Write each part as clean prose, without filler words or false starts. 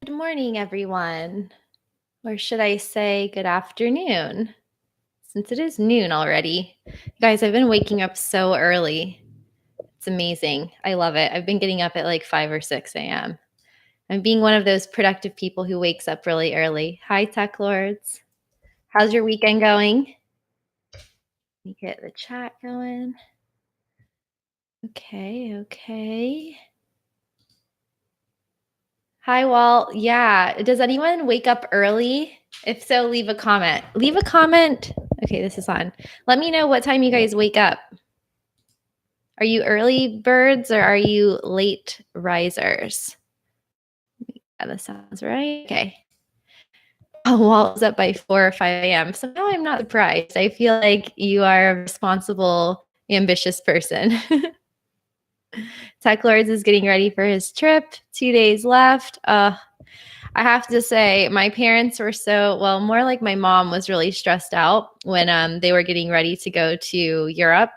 Good morning, everyone. Or should I say good afternoon? Since it is noon already. You guys, I've been waking up so early. It's amazing. I love it. I've been getting up at like 5 or 6 a.m. I'm being one of those productive people who wakes up really early. Hi, Tech Lords. How's your weekend going? Let me get the chat going. Okay. Hi, Walt. Yeah. Does anyone wake up early? If so, leave a comment. Leave a comment. Okay, this is on. Let me know what time you guys wake up. Are you early birds or are you late risers? Yeah, that sounds right. Okay. Oh, Walt's up by 4 or 5 a.m. So now I'm not surprised. I feel like you are a responsible, ambitious person. Tech Lords is getting ready for his trip. 2 days left. I have to say, my parents were more like my mom was really stressed out when they were getting ready to go to Europe.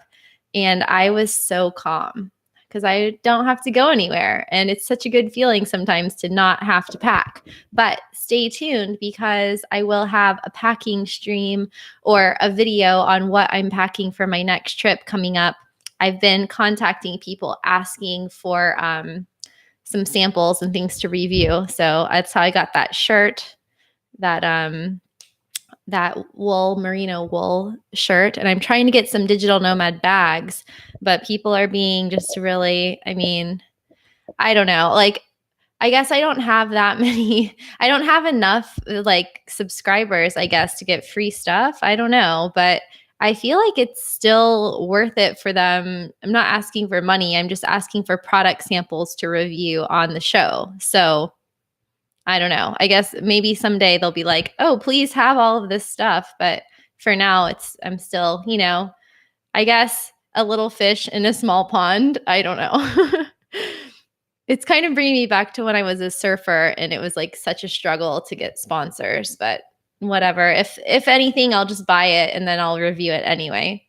And I was so calm because I don't have to go anywhere. And it's such a good feeling sometimes to not have to pack. But stay tuned because I will have a packing stream or a video on what I'm packing for my next trip coming up. I've been contacting people asking for some samples and things to review. So that's how I got that shirt, that merino wool shirt. And I'm trying to get some digital nomad bags, but people are being just really, I don't know. Like, I guess I don't have that many. I don't have enough like subscribers, I guess, to get free stuff. I don't know, but I feel like it's still worth it for them. I'm not asking for money. I'm just asking for product samples to review on the show. So I don't know. I guess maybe someday they'll be like, oh, please have all of this stuff. But for now, I'm still, I guess a little fish in a small pond. I don't know. It's kind of bringing me back to when I was a surfer and it was like such a struggle to get sponsors, but whatever. If anything, I'll just buy it and then I'll review it anyway.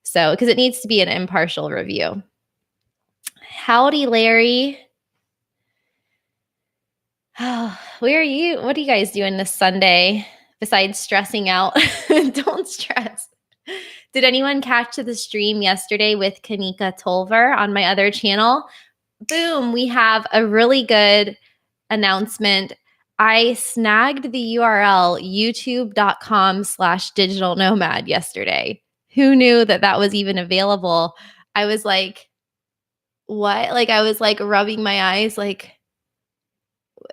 So, because it needs to be an impartial review. Howdy, Larry. Oh, where are you? What are you guys doing this Sunday besides stressing out? Don't stress. Did anyone catch the stream yesterday with Kanika Tolver on my other channel? Boom, we have a really good announcement. I snagged the URL youtube.com/digital nomad yesterday. Who knew that was even available? I was like, what? Like, I was like rubbing my eyes like,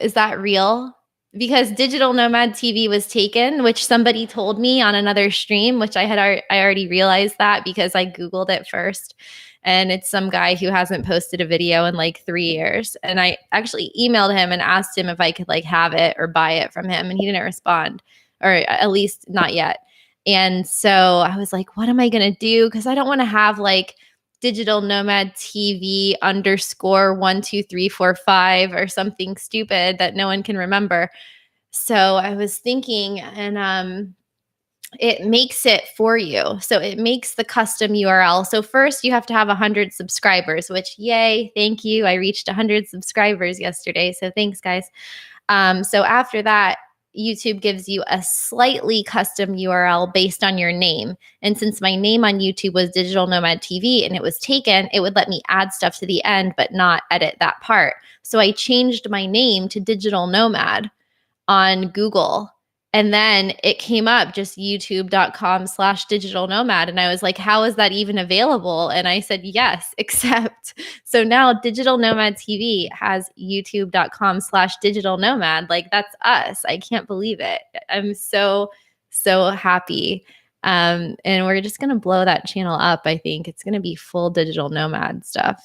is that real? Because Digital Nomad TV was taken, which somebody told me on another stream, which I already realized that because I Googled it first. And it's some guy who hasn't posted a video in like 3 years. And I actually emailed him and asked him if I could like have it or buy it from him. And he didn't respond, or at least not yet. And so I was like, what am I going to do? Because I don't want to have like Digital Nomad TV _12345 or something stupid that no one can remember. So I was thinking, and it makes it for you. So it makes the custom URL. So first you have to have 100 subscribers, which yay, thank you. I reached 100 subscribers yesterday. So thanks, guys. So after that, YouTube gives you a slightly custom URL based on your name. And since my name on YouTube was Digital Nomad TV and it was taken, it would let me add stuff to the end, but not edit that part. So I changed my name to Digital Nomad on Google. And then it came up just youtube.com/digital nomad. And I was like, how is that even available? And I said, yes, except. So now Digital Nomad TV has youtube.com/digital nomad. Like, that's us. I can't believe it. I'm so happy. And we're just going to blow that channel up. I think it's going to be full digital nomad stuff.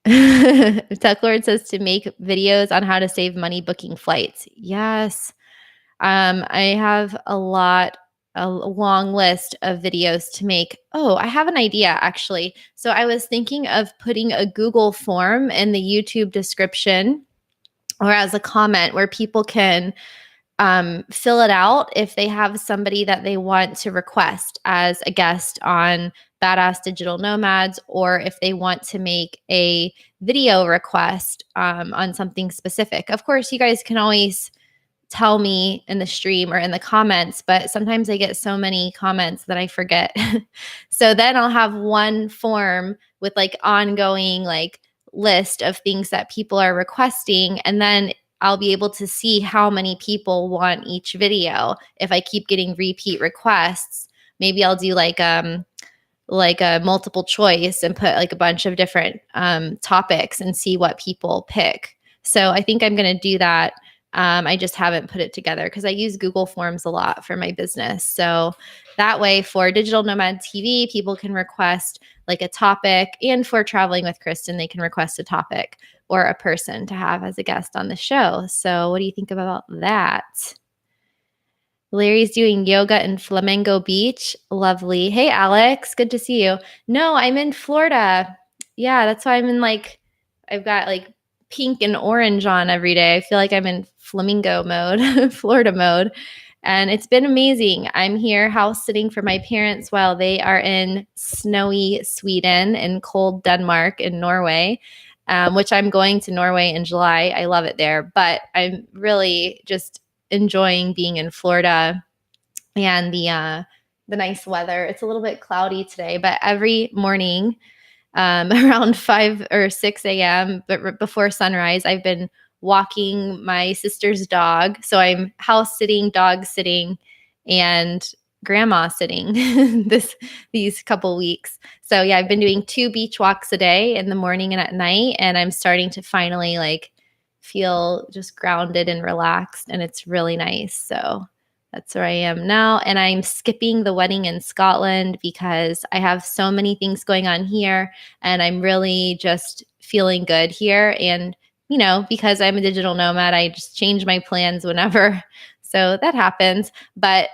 Tech Lord says to make videos on how to save money booking flights. Yes. I have a long list of videos to make. Oh, I have an idea actually. So I was thinking of putting a Google form in the YouTube description or as a comment where people can fill it out if they have somebody that they want to request as a guest on Badass Digital Nomads, or if they want to make a video request on something specific. Of course, you guys can always tell me in the stream or in the comments, but sometimes I get so many comments that I forget. So then I'll have one form with like ongoing like list of things that people are requesting, and then I'll be able to see how many people want each video. If I keep getting repeat requests, maybe I'll do like a multiple choice and put like a bunch of different topics and see what people pick. So I think I'm going to do that. I just haven't put it together because I use Google Forms a lot for my business. So that way for Digital Nomad TV, people can request like a topic, and for Traveling with Kristen, they can request a topic or a person to have as a guest on the show. So what do you think about that? Larry's doing yoga in Flamingo Beach. Lovely. Hey, Alex. Good to see you. No, I'm in Florida. Yeah, that's why I'm in like, I've got like pink and orange on every day. I feel like I'm in flamingo mode, Florida mode. And it's been amazing. I'm here house sitting for my parents while they are in snowy Sweden and cold Denmark and Norway, which I'm going to Norway in July. I love it there. But I'm really just enjoying being in Florida and the nice weather. It's a little bit cloudy today, but every morning around 5 or 6 a.m., but before sunrise, I've been walking my sister's dog. So I'm house sitting, dog sitting, and grandma sitting these couple weeks. So yeah, I've been doing 2 beach walks a day in the morning and at night, and I'm starting to finally like feel just grounded and relaxed, and it's really nice. So that's where I am now. And I'm skipping the wedding in Scotland because I have so many things going on here, and I'm really just feeling good here. And, you know, because I'm a digital nomad, I just change my plans whenever. So that happens. But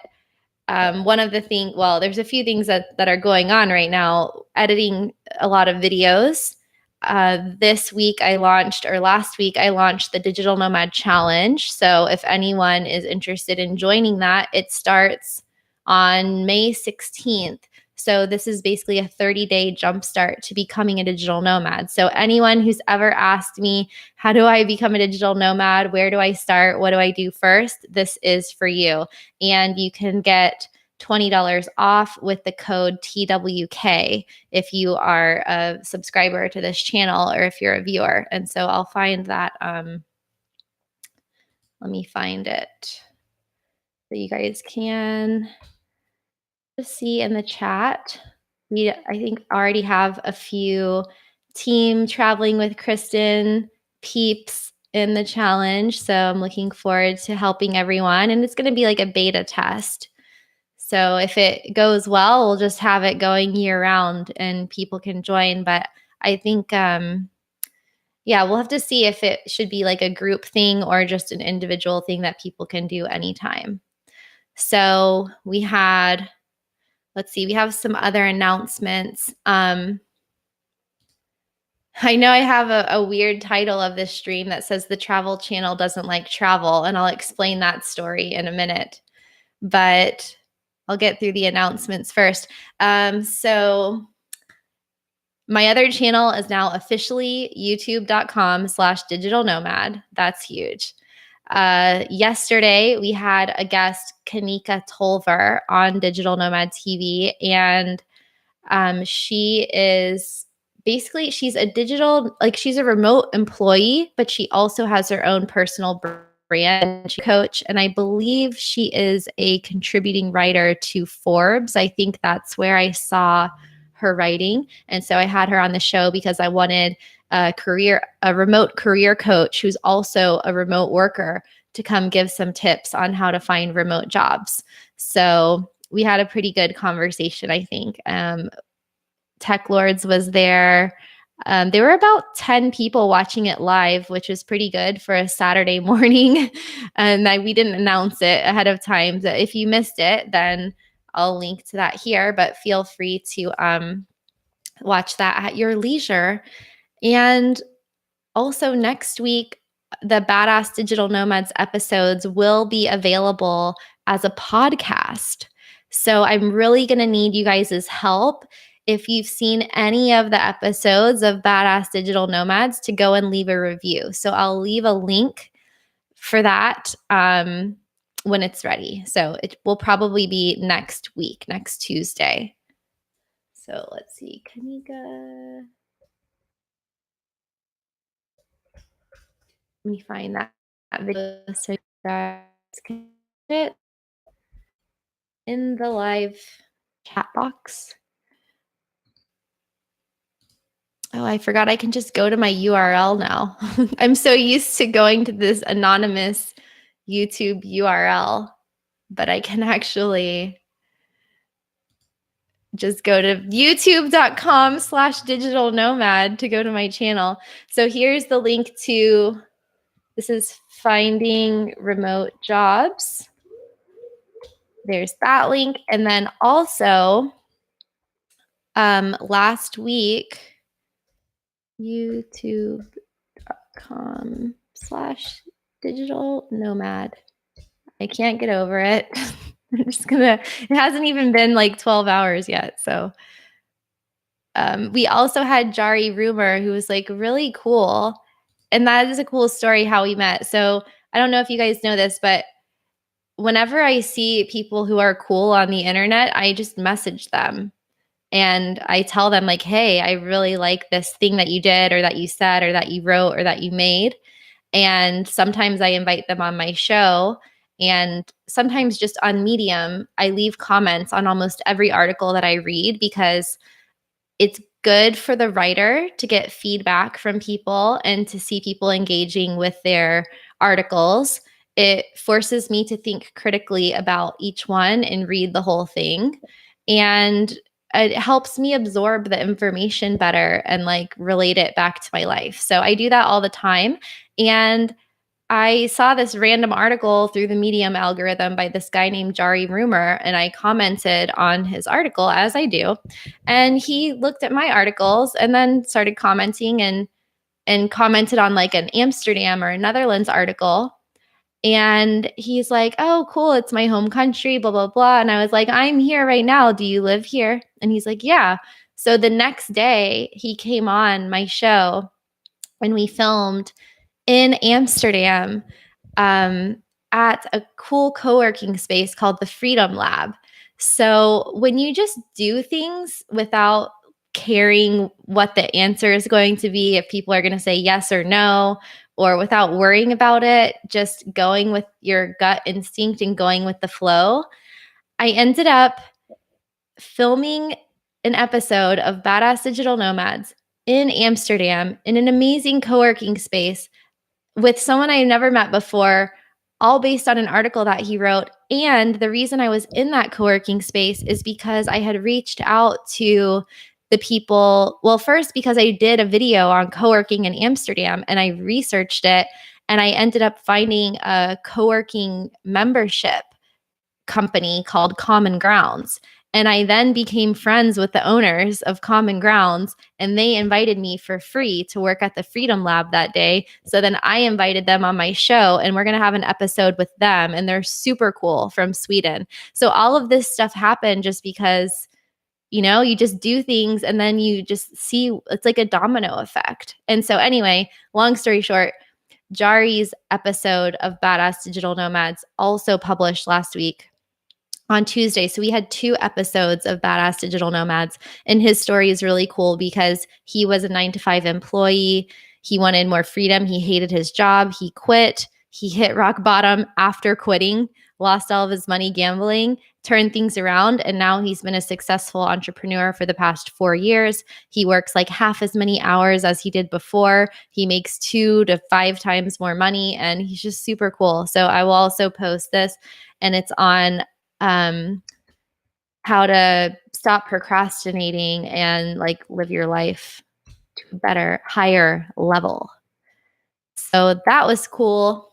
one of the things, well, there's a few things that are going on right now, editing a lot of videos. Last week I launched the Digital Nomad Challenge. So if anyone is interested in joining that, it starts on May 16th. So this is basically a 30-day jumpstart to becoming a digital nomad. So anyone who's ever asked me, how do I become a digital nomad? Where do I start? What do I do first? This is for you. And you can get $20 off with the code TWK if you are a subscriber to this channel or if you're a viewer. And so I'll find that. Let me find it so you guys can just see in the chat. I think already have a few team Traveling with Kristen peeps in the challenge. So I'm looking forward to helping everyone. And it's going to be like a beta test. So if it goes well, we'll just have it going year round and people can join. But I think, yeah, we'll have to see if it should be like a group thing or just an individual thing that people can do anytime. So we have some other announcements. I know I have a weird title of this stream that says the travel channel doesn't like travel, and I'll explain that story in a minute. But I'll get through the announcements first. So my other channel is now officially youtube.com/digital nomad. That's huge. Yesterday we had a guest, Kanika Tolver, on Digital Nomad TV, and she is basically, she's a remote employee, but she also has her own personal brand coach. And I believe she is a contributing writer to Forbes. I think that's where I saw her writing. And so I had her on the show because I wanted a remote career coach who's also a remote worker to come give some tips on how to find remote jobs. So we had a pretty good conversation, I think. Tech Lords was there. There were about 10 people watching it live, which is pretty good for a Saturday morning. And we didn't announce it ahead of time. So if you missed it, then I'll link to that here, but feel free to watch that at your leisure. And also next week, the Badass Digital Nomads episodes will be available as a podcast. So I'm really going to need you guys' help if you've seen any of the episodes of Badass Digital Nomads, to go and leave a review. So I'll leave a link for that when it's ready. So it will probably be next week, next Tuesday. So let's see, Kanika. Let me find that video so you guys can put it in the live chat box. Oh, I forgot I can just go to my URL now. I'm so used to going to this anonymous YouTube URL, but I can actually just go to youtube.com/digital nomad to go to my channel. So here's the link to, this is finding remote jobs. There's that link. And then also last week, youtube.com/digital nomad. I can't get over it. I'm just gonna, it hasn't even been like 12 hours yet. So we also had Jari Rumor, who was like really cool. And that is a cool story how we met. So I don't know if you guys know this, but whenever I see people who are cool on the internet, I just message them. And I tell them like, hey, I really like this thing that you did or that you said or that you wrote or that you made. And sometimes I invite them on my show. And sometimes just on Medium, I leave comments on almost every article that I read because it's good for the writer to get feedback from people and to see people engaging with their articles. It forces me to think critically about each one and read the whole thing. And it helps me absorb the information better and like relate it back to my life. So I do that all the time. And I saw this random article through the Medium algorithm by this guy named Jari Rumor, and I commented on his article, as I do. And he looked at my articles and then started commenting and commented on like an Amsterdam or a Netherlands article. And he's like, oh, cool, it's my home country, blah, blah, blah. And I was like, I'm here right now. Do you live here? And he's like, yeah. So the next day he came on my show and we filmed in Amsterdam at a cool co-working space called the Freedom Lab. So when you just do things without caring what the answer is going to be, if people are going to say yes or no, or without worrying about it, just going with your gut instinct and going with the flow, I ended up filming an episode of Badass Digital Nomads in Amsterdam in an amazing co-working space with someone I never met before, all based on an article that he wrote. And the reason I was in that co-working space is because I had reached out to the people. Well, first, because I did a video on co-working in Amsterdam and I researched it, and I ended up finding a co-working membership company called Common Grounds. And I then became friends with the owners of Common Grounds, and they invited me for free to work at the Freedom Lab that day. So then I invited them on my show, and we're going to have an episode with them. And they're super cool, from Sweden. So all of this stuff happened just because, you know, you just do things and then you just see, it's like a domino effect. And so anyway, long story short, Jari's episode of Badass Digital Nomads also published last week on Tuesday. So we had 2 episodes of Badass Digital Nomads, and his story is really cool because he was a 9-to-5 employee. He wanted more freedom. He hated his job. He quit. He hit rock bottom after quitting, lost all of his money gambling, turned things around, and now he's been a successful entrepreneur for the past 4 years. He works like half as many hours as he did before. He makes 2 to 5 times more money, and he's just super cool. So I will also post this, and it's on how to stop procrastinating and like live your life to a better, higher level. So that was cool.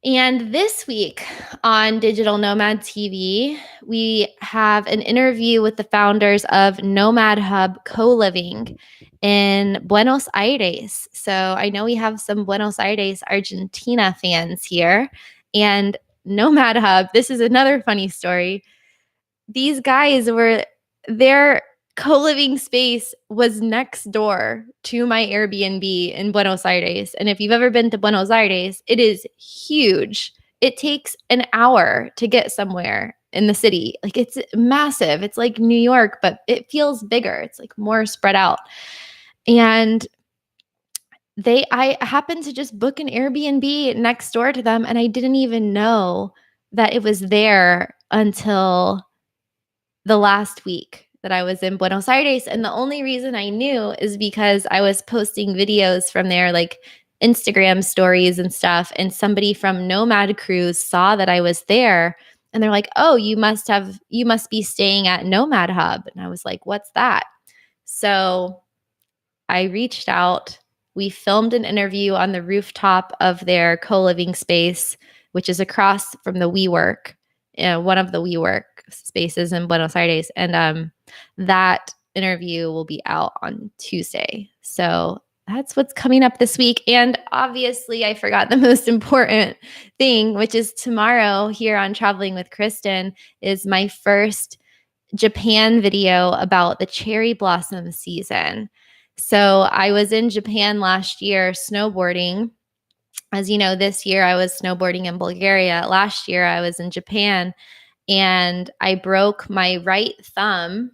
And this week on Digital Nomad TV, we have an interview with the founders of Nomad Hub Co-Living in Buenos Aires. So I know we have some Buenos Aires, Argentina fans here. And Nomad Hub, this is another funny story. These guys were their co-living space was next door to my Airbnb in Buenos Aires. And if you've ever been to Buenos Aires, it is huge. It takes an hour to get somewhere in the city. Like it's massive. It's like New York, but it feels bigger. It's like more spread out. And I happened to just book an Airbnb next door to them, and I didn't even know that it was there until the last week that I was in Buenos Aires. And the only reason I knew is because I was posting videos from there, like Instagram stories and stuff. And somebody from Nomad Cruise saw that I was there, and they're like, "Oh, you must be staying at Nomad Hub." And I was like, "What's that?" So I reached out. We filmed an interview on the rooftop of their co-living space, which is across from the WeWork, one of the WeWork spaces in Buenos Aires. And that interview will be out on Tuesday. So that's what's coming up this week. And obviously, I forgot the most important thing, which is tomorrow here on Traveling with Kristen is my first Japan video about the cherry blossom season. So I was in Japan last year snowboarding. As you know, this year I was snowboarding in Bulgaria. Last year I was in Japan, and I broke my right thumb,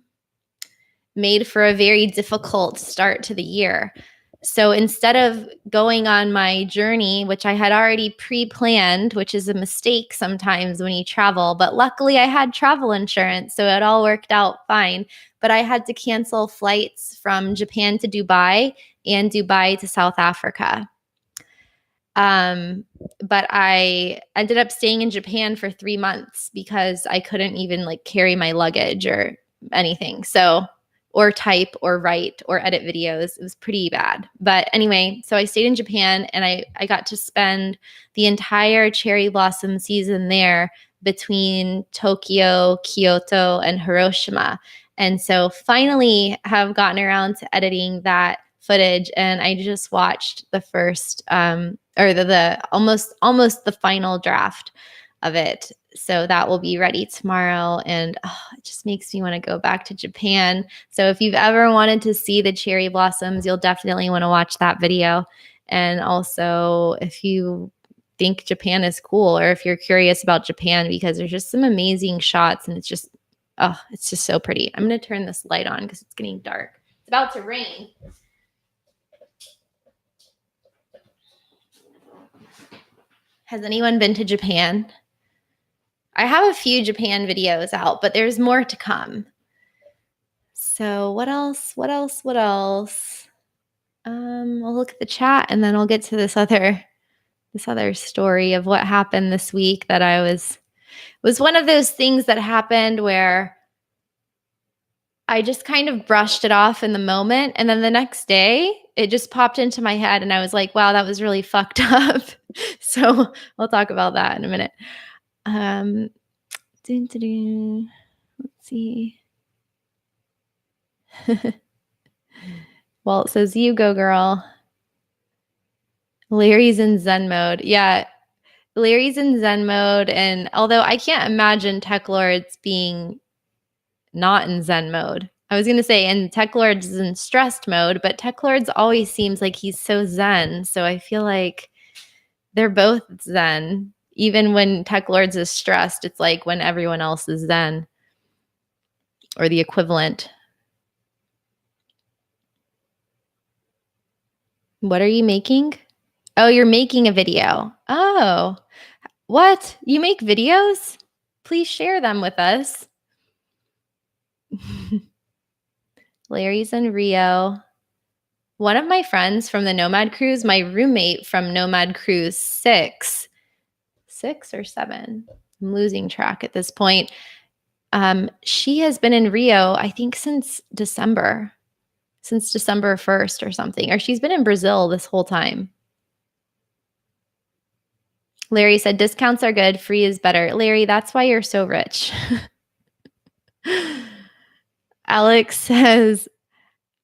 made for a very difficult start to the year. So instead of going on my journey, which I had already pre-planned, which is a mistake sometimes when you travel, but luckily I had travel insurance, so it all worked out fine. But I had to cancel flights from Japan to Dubai and Dubai to South Africa. But I ended up staying in Japan for 3 months because I couldn't even like carry my luggage or anything. So or type or write or edit videos. It was pretty bad. But anyway, so I stayed in Japan, and I got to spend the entire cherry blossom season there between Tokyo, Kyoto, and Hiroshima. And so finally have gotten around to editing that footage, and I just watched the first or the almost the final draft of it. So that will be ready tomorrow, and it just makes me want to go back to Japan. So if you've ever wanted to see the cherry blossoms, you'll definitely want to watch that video. And also, if you think Japan is cool, or if you're curious about Japan, because there's just some amazing shots, and it's just so pretty. I'm going to turn this light on because it's getting dark. It's about to rain. Has anyone been to Japan? I have a few Japan videos out, but there's more to come. So what else? I'll look at the chat, and then I'll get to this other story of what happened this week that was one of those things that happened where I just kind of brushed it off in the moment. And then the next day it just popped into my head, and I was like, wow, that was really fucked up. So I'll talk about that in a minute. Let's see. Well, it says you go, girl. Larry's in Zen mode. Yeah, Larry's in Zen mode. And although I can't imagine Tech Lords being not in Zen mode. I was going to say, and Tech Lords is in stressed mode, but Tech Lords always seems like he's so Zen. So I feel like they're both Zen. Even when Tech Lords is stressed, it's like when everyone else is Zen, or the equivalent. What are you making? Oh, you're making a video. Oh, what? You make videos? Please share them with us. Larry's in Rio. One of my friends from the Nomad Cruise, my roommate from Nomad Cruise 6 or 7, I'm losing track at this point. She has been in Rio, I think, since December 1st or something, or she's been in Brazil this whole time. Larry said, discounts are good, free is better. Larry, that's why you're so rich. Alex says,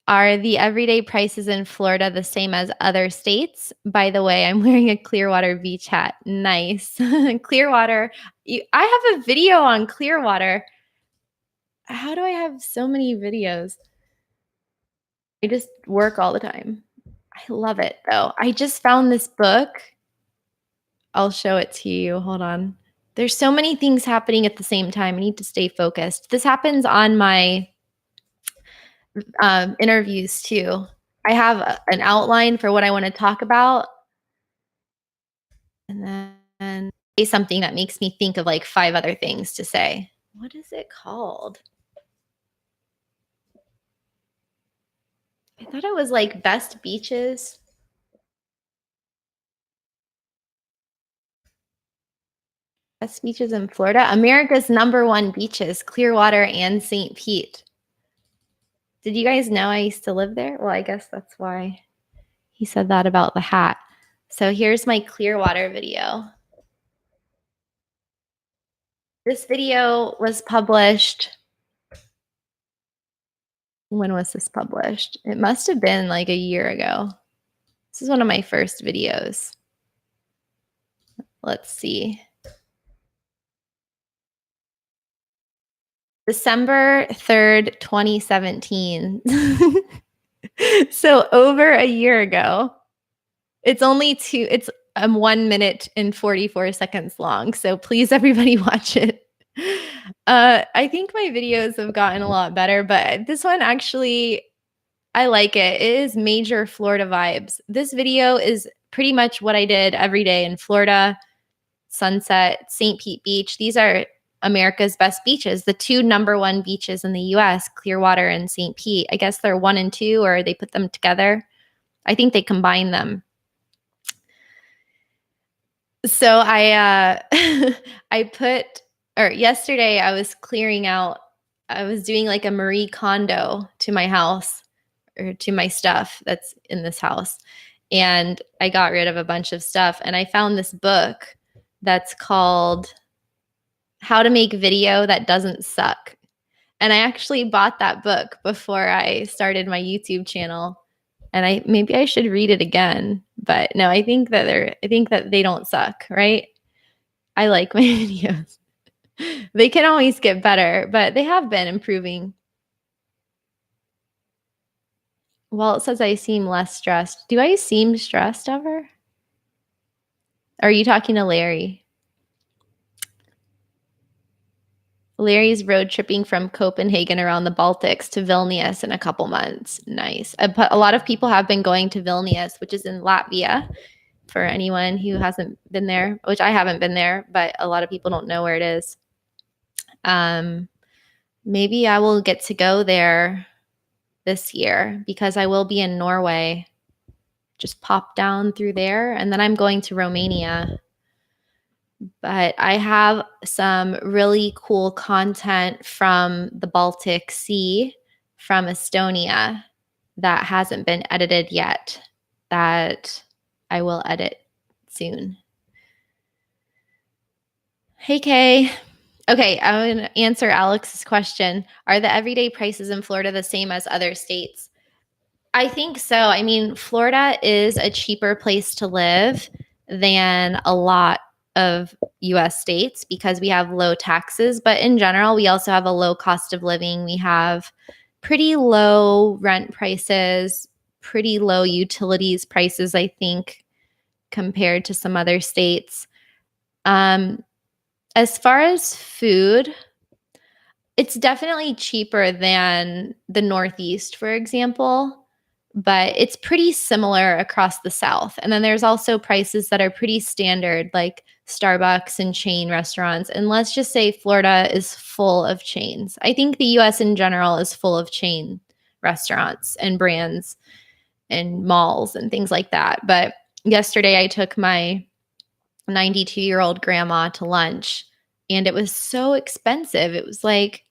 are the everyday prices in Florida the same as other states? By the way, I'm wearing a Clearwater beach hat. Nice. Clearwater. I have a video on Clearwater. How do I have so many videos? I just work all the time. I love it though. I just found this book. I'll show it to you. Hold on. There's so many things happening at the same time. I need to stay focused. This happens on my interviews too. I have an outline for what I want to talk about, and then say something that makes me think of like 5 other things to say. What is it called? I thought it was like best beaches. Best beaches in Florida. America's #1 beaches, Clearwater and St. Pete. Did you guys know I used to live there? Well, I guess that's why he said that about the hat. So here's my Clearwater video. This video was published. When was this published? It must have been like a year ago. This is one of my first videos. Let's see. December 3rd, 2017. So over a year ago. It's 1 minute and 44 seconds long. So please, everybody, watch it. I think my videos have gotten a lot better, but this one actually, I like it. It is major Florida vibes. This video is pretty much what I did every day in Florida, Sunset, St. Pete Beach. These are America's best beaches, the 2 #1 beaches in the US, Clearwater and St. Pete. I guess they're 1 and 2, or they put them together. I think they combine them. So yesterday I was clearing out, I was doing like a Marie Kondo to my house, or to my stuff that's in this house. And I got rid of a bunch of stuff, and I found this book that's called How to Make Video That Doesn't Suck. And I actually bought that book before I started my YouTube channel. And maybe I should read it again. But no, I think that they don't suck, right? I like my videos. They can always get better, but they have been improving. Well, it says I seem less stressed. Do I seem stressed ever? Are you talking to Larry? Larry's road tripping from Copenhagen around the Baltics to Vilnius in a couple months. Nice. A lot of people have been going to Vilnius, which is in Latvia, for anyone who hasn't been there, which I haven't been there, but a lot of people don't know where it is. Maybe I will get to go there this year, because I will be in Norway. Just pop down through there, and then I'm going to Romania. But I have some really cool content from the Baltic Sea, from Estonia, that hasn't been edited yet, that I will edit soon. Hey, Kay. Okay, I'm going to answer Alex's question. Are the everyday prices in Florida the same as other states? I think so. I mean, Florida is a cheaper place to live than a lot of US states because we have low taxes. But in general, we also have a low cost of living. We have pretty low rent prices, pretty low utilities prices, I think, compared to some other states. As far as food, it's definitely cheaper than the Northeast, for example, but it's pretty similar across the South. And then there's also prices that are pretty standard, like Starbucks and chain restaurants. And let's just say Florida is full of chains. I think the US in general is full of chain restaurants and brands and malls and things like that. But yesterday I took my 92-year-old grandma to lunch, and it was so expensive. It was like,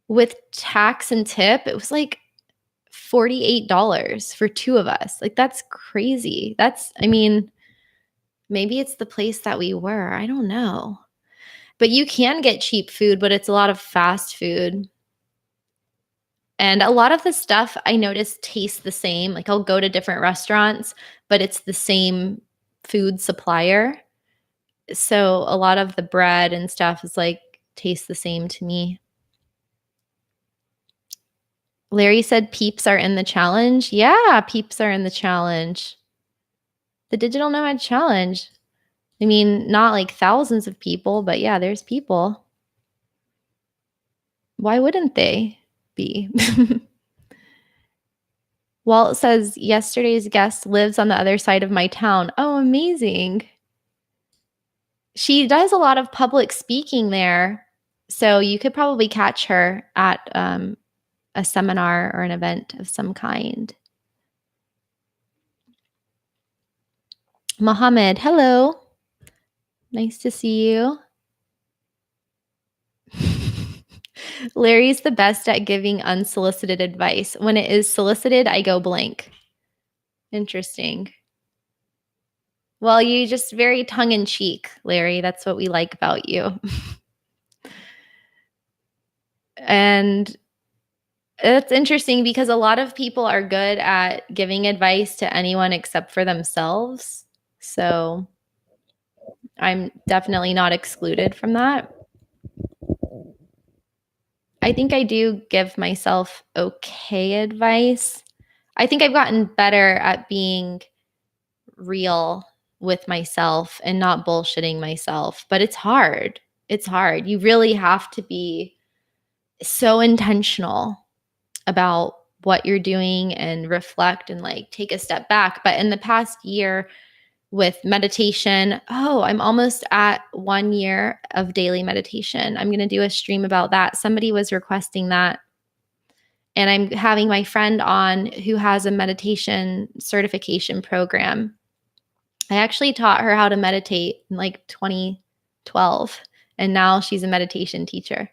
with tax and tip, it was like $48 for 2 of us. Like, that's crazy. I mean, maybe it's the place that we were. I don't know. But you can get cheap food, but it's a lot of fast food. And a lot of the stuff I notice tastes the same. Like, I'll go to different restaurants, but it's the same food supplier. So a lot of the bread and stuff is like tastes the same to me. Larry said peeps are in the challenge. Yeah, peeps are in the challenge. The Digital Nomad Challenge. I mean, not like thousands of people, but yeah, there's people. Why wouldn't they be? Walt says, yesterday's guest lives on the other side of my town. Oh, amazing. She does a lot of public speaking there. So you could probably catch her at a seminar or an event of some kind. Mohammed, hello. Nice to see you. Larry's the best at giving unsolicited advice. When it is solicited, I go blank. Interesting. Well, you just very tongue in cheek, Larry. That's what we like about you. And it's interesting because a lot of people are good at giving advice to anyone except for themselves. So I'm definitely not excluded from that. I think I do give myself okay advice. I think I've gotten better at being real with myself and not bullshitting myself, but it's hard. It's hard. You really have to be so intentional about what you're doing and reflect and like take a step back. But in the past year with meditation, I'm almost at 1 year of daily meditation. I'm going to do a stream about that. Somebody was requesting that. And I'm having my friend on who has a meditation certification program. I actually taught her how to meditate in like 2012, and now she's a meditation teacher.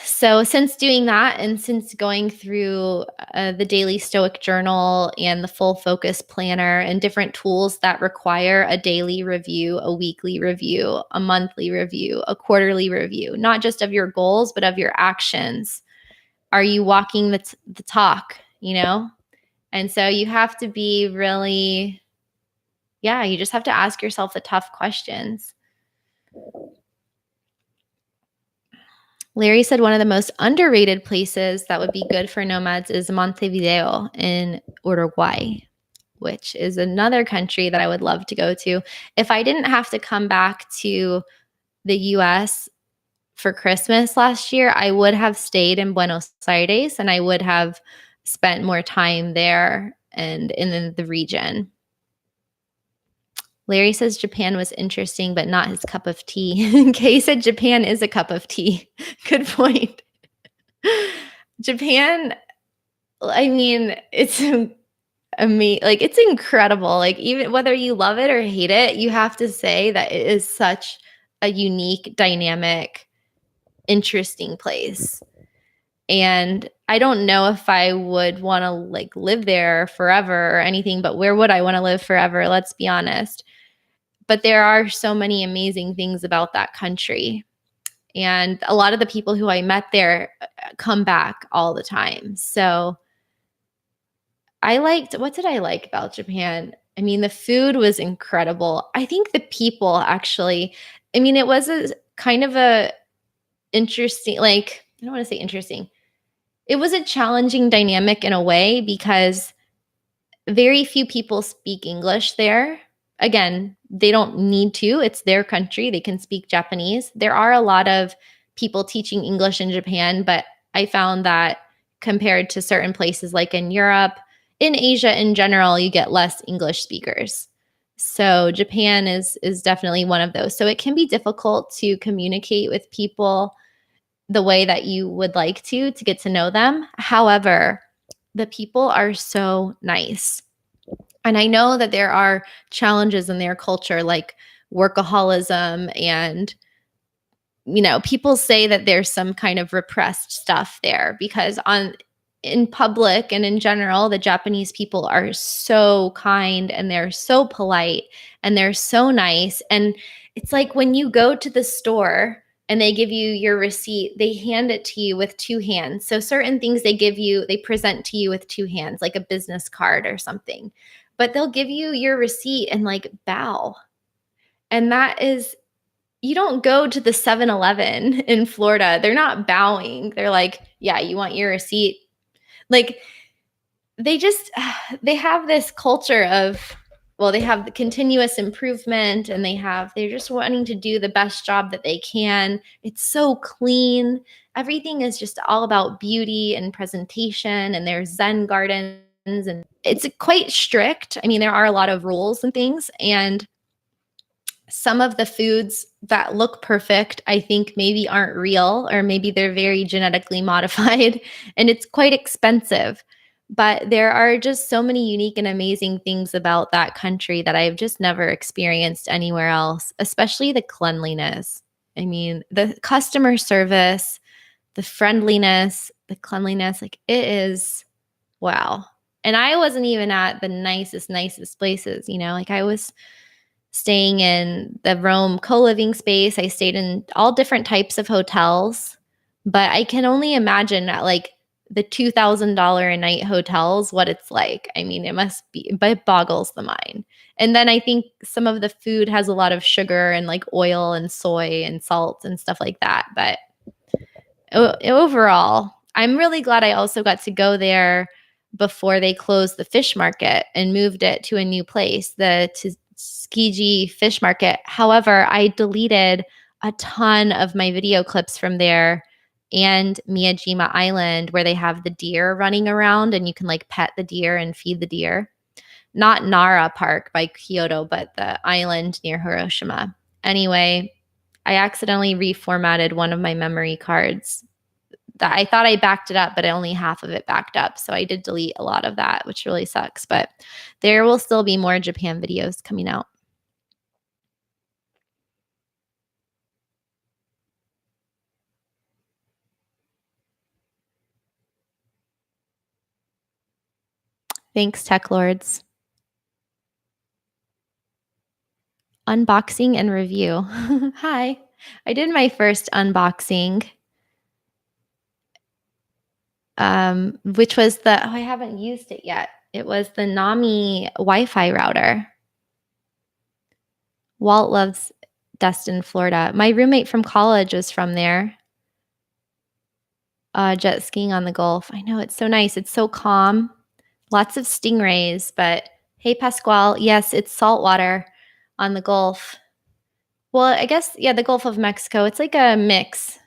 So since doing that and since going through the daily Stoic journal and the full focus planner and different tools that require a daily review, a weekly review, a monthly review, a quarterly review, not just of your goals, but of your actions. Are you walking the talk, you know? And so you have to be really, you just have to ask yourself the tough questions. Larry said one of the most underrated places that would be good for nomads is Montevideo in Uruguay, which is another country that I would love to go to. If I didn't have to come back to the US for Christmas last year, I would have stayed in Buenos Aires and I would have spent more time there and in the region. Larry says Japan was interesting, but not his cup of tea. Kay said Japan is a cup of tea. Good point. Japan, I mean, it's amazing. Like, it's incredible. Like, even whether you love it or hate it, you have to say that it is such a unique, dynamic, interesting place. And I don't know if I would want to like live there forever or anything, but where would I want to live forever? Let's be honest. But there are so many amazing things about that country. And a lot of the people who I met there come back all the time. So what did I like about Japan? I mean, the food was incredible. I think the people actually, I mean, it was a kind of a interesting, like, I don't want to say interesting. It was a challenging dynamic in a way because very few people speak English there. Again, they don't need to. It's their country. They can speak Japanese. There are a lot of people teaching English in Japan, but I found that compared to certain places like in Europe, in Asia in general, you get less English speakers. So Japan is definitely one of those. So it can be difficult to communicate with people the way that you would like to get to know them. However, the people are so nice. And I know that there are challenges in their culture like workaholism and, you know, people say that there's some kind of repressed stuff there because in public and in general, the Japanese people are so kind and they're so polite and they're so nice. And it's like when you go to the store and they give you your receipt, they hand it to you with two hands. So certain things they present to you with two hands, like a business card or something. But they'll give you your receipt and like bow. And that is you don't go to the 7-Eleven in Florida. They're not bowing. They're like, yeah, you want your receipt? Like they just they have this culture of, well, they have the continuous improvement, and they're just wanting to do the best job that they can. It's so clean. Everything is just all about beauty and presentation, and there's Zen gardens, and it's quite strict. I mean, there are a lot of rules and things, and some of the foods that look perfect, I think maybe aren't real, or maybe they're very genetically modified, and it's quite expensive. But there are just so many unique and amazing things about that country that I've just never experienced anywhere else, especially the cleanliness. I mean, the customer service, the friendliness, the cleanliness, like it is wow. And I wasn't even at the nicest places, like I was staying in the Rome co-living space. I stayed in all different types of hotels, but I can only imagine at like the $2,000 a night hotels what it's like. I mean, it must be, but it boggles the mind. And then I think some of the food has a lot of sugar and like oil and soy and salt and stuff like that. But overall, I'm really glad I also got to go there before they closed the fish market and moved it to a new place, the Tsukiji Fish Market. However, I deleted a ton of my video clips from there and Miyajima Island, where they have the deer running around and you can like pet the deer and feed the deer. Not Nara Park by Kyoto, but the island near Hiroshima. Anyway, I accidentally reformatted one of my memory cards. That I thought I backed it up, but only half of it backed up. So I did delete a lot of that, which really sucks. But there will still be more Japan videos coming out. Thanks, Tech Lords. Unboxing and review. Hi. I did my first unboxing, which was I haven't used it yet. It was the Nami Wi-Fi router. Walt loves Destin, Florida. My roommate from college was from there. Jet skiing on the Gulf. I know, it's so nice. It's so calm. Lots of stingrays, but hey, Pasquale, yes, it's saltwater on the Gulf. Well, I guess, yeah, the Gulf of Mexico. It's like a mix,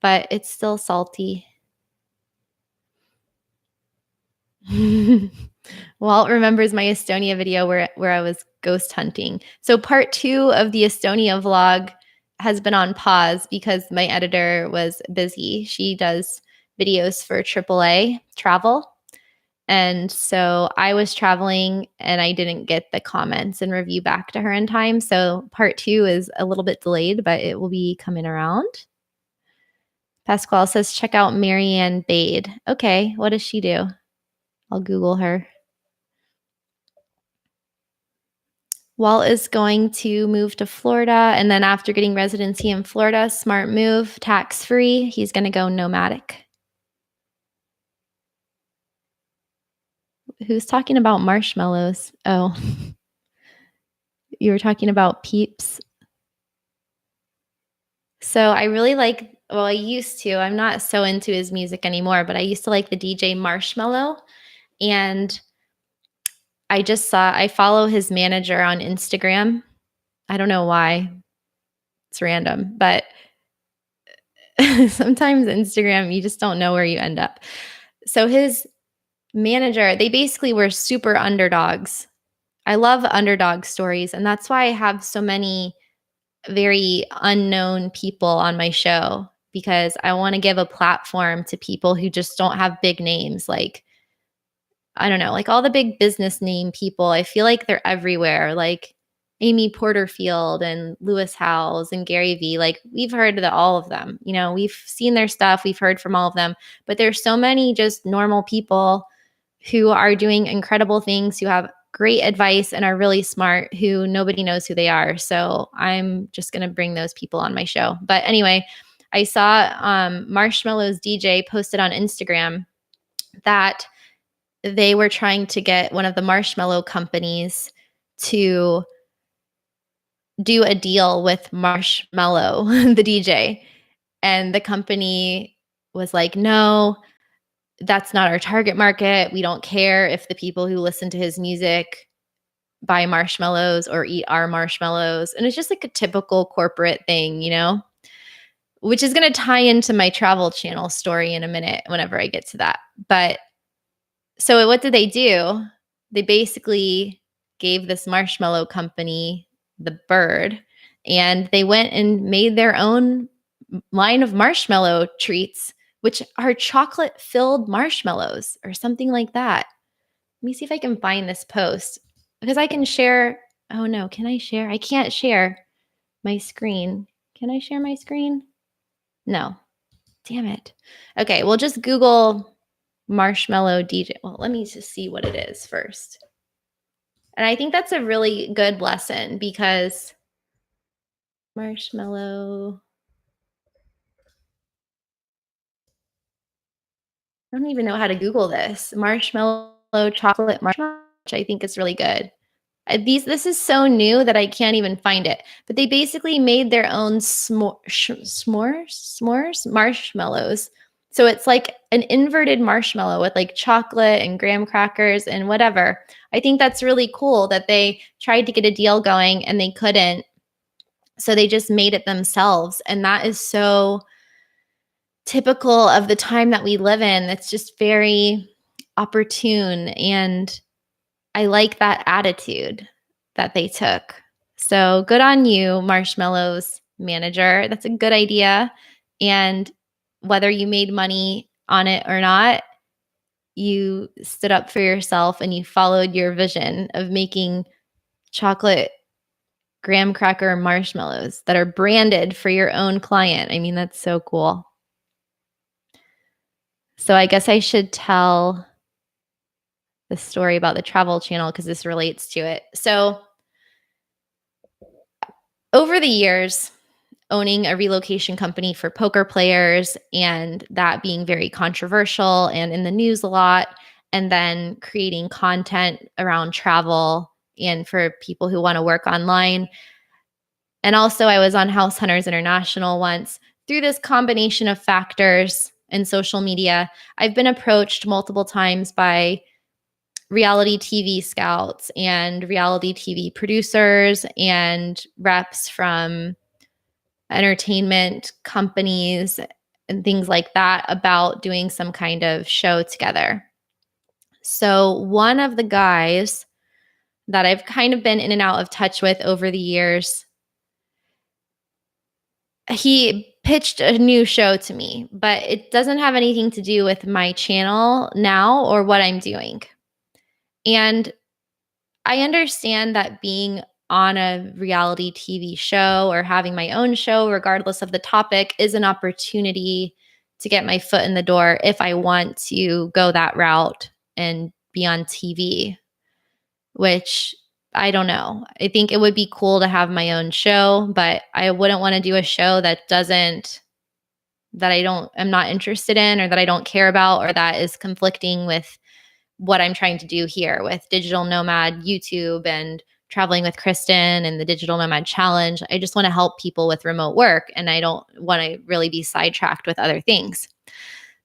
but it's still salty. Walt remembers my Estonia video where I was ghost hunting. So part 2 of the Estonia vlog has been on pause because my editor was busy. She does videos for AAA travel. And so I was traveling and I didn't get the comments and review back to her in time. So part 2 is a little bit delayed, but it will be coming around. Pasquale says, check out Marianne Bade. Okay, what does she do? I'll Google her. Walt is going to move to Florida. And then after getting residency in Florida, smart move, tax-free, he's going to go nomadic. Who's talking about marshmallows? Oh, you were talking about Peeps. So I really like, well, I used to, I'm not so into his music anymore, but I used to like the DJ Marshmello. And I follow his manager on Instagram. I don't know why. It's random, but sometimes Instagram, you just don't know where you end up. So his manager, they basically were super underdogs. I love underdog stories, and that's why I have so many very unknown people on my show, because I want to give a platform to people who just don't have big names. Like, I don't know, like all the big business name people, I feel like they're everywhere. Like Amy Porterfield and Lewis Howes and Gary Vee. Like we've heard of all of them. We've seen their stuff. We've heard from all of them. But there's so many just normal people who are doing incredible things, who have great advice and are really smart, who nobody knows who they are. So I'm just going to bring those people on my show. But anyway, I saw Marshmello's DJ posted on Instagram that they were trying to get one of the marshmallow companies to do a deal with Marshmello, the DJ. And the company was like, no, that's not our target market. We don't care if the people who listen to his music buy marshmallows or eat our marshmallows. And it's just like a typical corporate thing, which is going to tie into my travel channel story in a minute whenever I get to that. But so what did they do? They basically gave this marshmallow company the bird, and they went and made their own line of marshmallow treats, which are chocolate filled marshmallows or something like that. Let me see if I can find this post because I can share. Oh no, can I share? I can't share my screen. Can I share my screen? No. Damn it. Okay, well, just Google marshmallow DJ. Well, let me just see what it is first. And I think that's a really good lesson because marshmallow. I don't even know how to Google this. Marshmallow chocolate marshmallow, which I think is really good. This is so new that I can't even find it. But they basically made their own s'mores marshmallows. So it's like an inverted marshmallow with like chocolate and graham crackers and whatever. I think that's really cool that they tried to get a deal going and they couldn't. So they just made it themselves. And that is so typical of the time that we live in. It's just very opportune, and I like that attitude that they took. So good on you, Marshmallow's manager. That's a good idea. And whether you made money on it or not, you stood up for yourself and you followed your vision of making chocolate graham cracker marshmallows that are branded for your own client. I mean, that's so cool. So I guess I should tell the story about the travel channel because this relates to it. So over the years, owning a relocation company for poker players and that being very controversial and in the news a lot, and then creating content around travel and for people who want to work online. And also I was on House Hunters International once. Through this combination of factors and social media, I've been approached multiple times by reality TV scouts and reality TV producers and reps from entertainment companies and things like that about doing some kind of show together. So one of the guys that I've kind of been in and out of touch with over the years, he pitched a new show to me, but it doesn't have anything to do with my channel now or what I'm doing. And I understand that being on a reality TV show or having my own show, regardless of the topic, is an opportunity to get my foot in the door if I want to go that route and be on TV, which I don't know. I think it would be cool to have my own show, but I wouldn't want to do a show that I'm not interested in or that I don't care about or that is conflicting with what I'm trying to do here with Digital Nomad YouTube and traveling with Kristen and the Digital Nomad Challenge. I just want to help people with remote work, and I don't want to really be sidetracked with other things.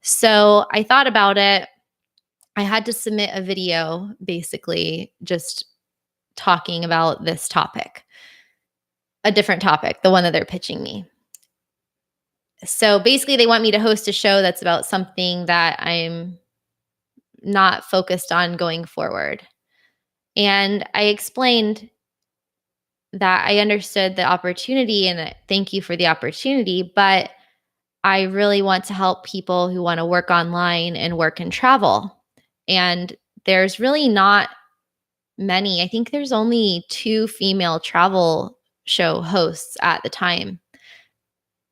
So I thought about it. I had to submit a video basically just talking about this topic, a different topic, the one that they're pitching me. So basically they want me to host a show that's about something that I'm not focused on going forward. And I explained that I understood the opportunity and thank you for the opportunity, but I really want to help people who want to work online and work and travel. And there's really not many. I think there's only 2 female travel show hosts at the time.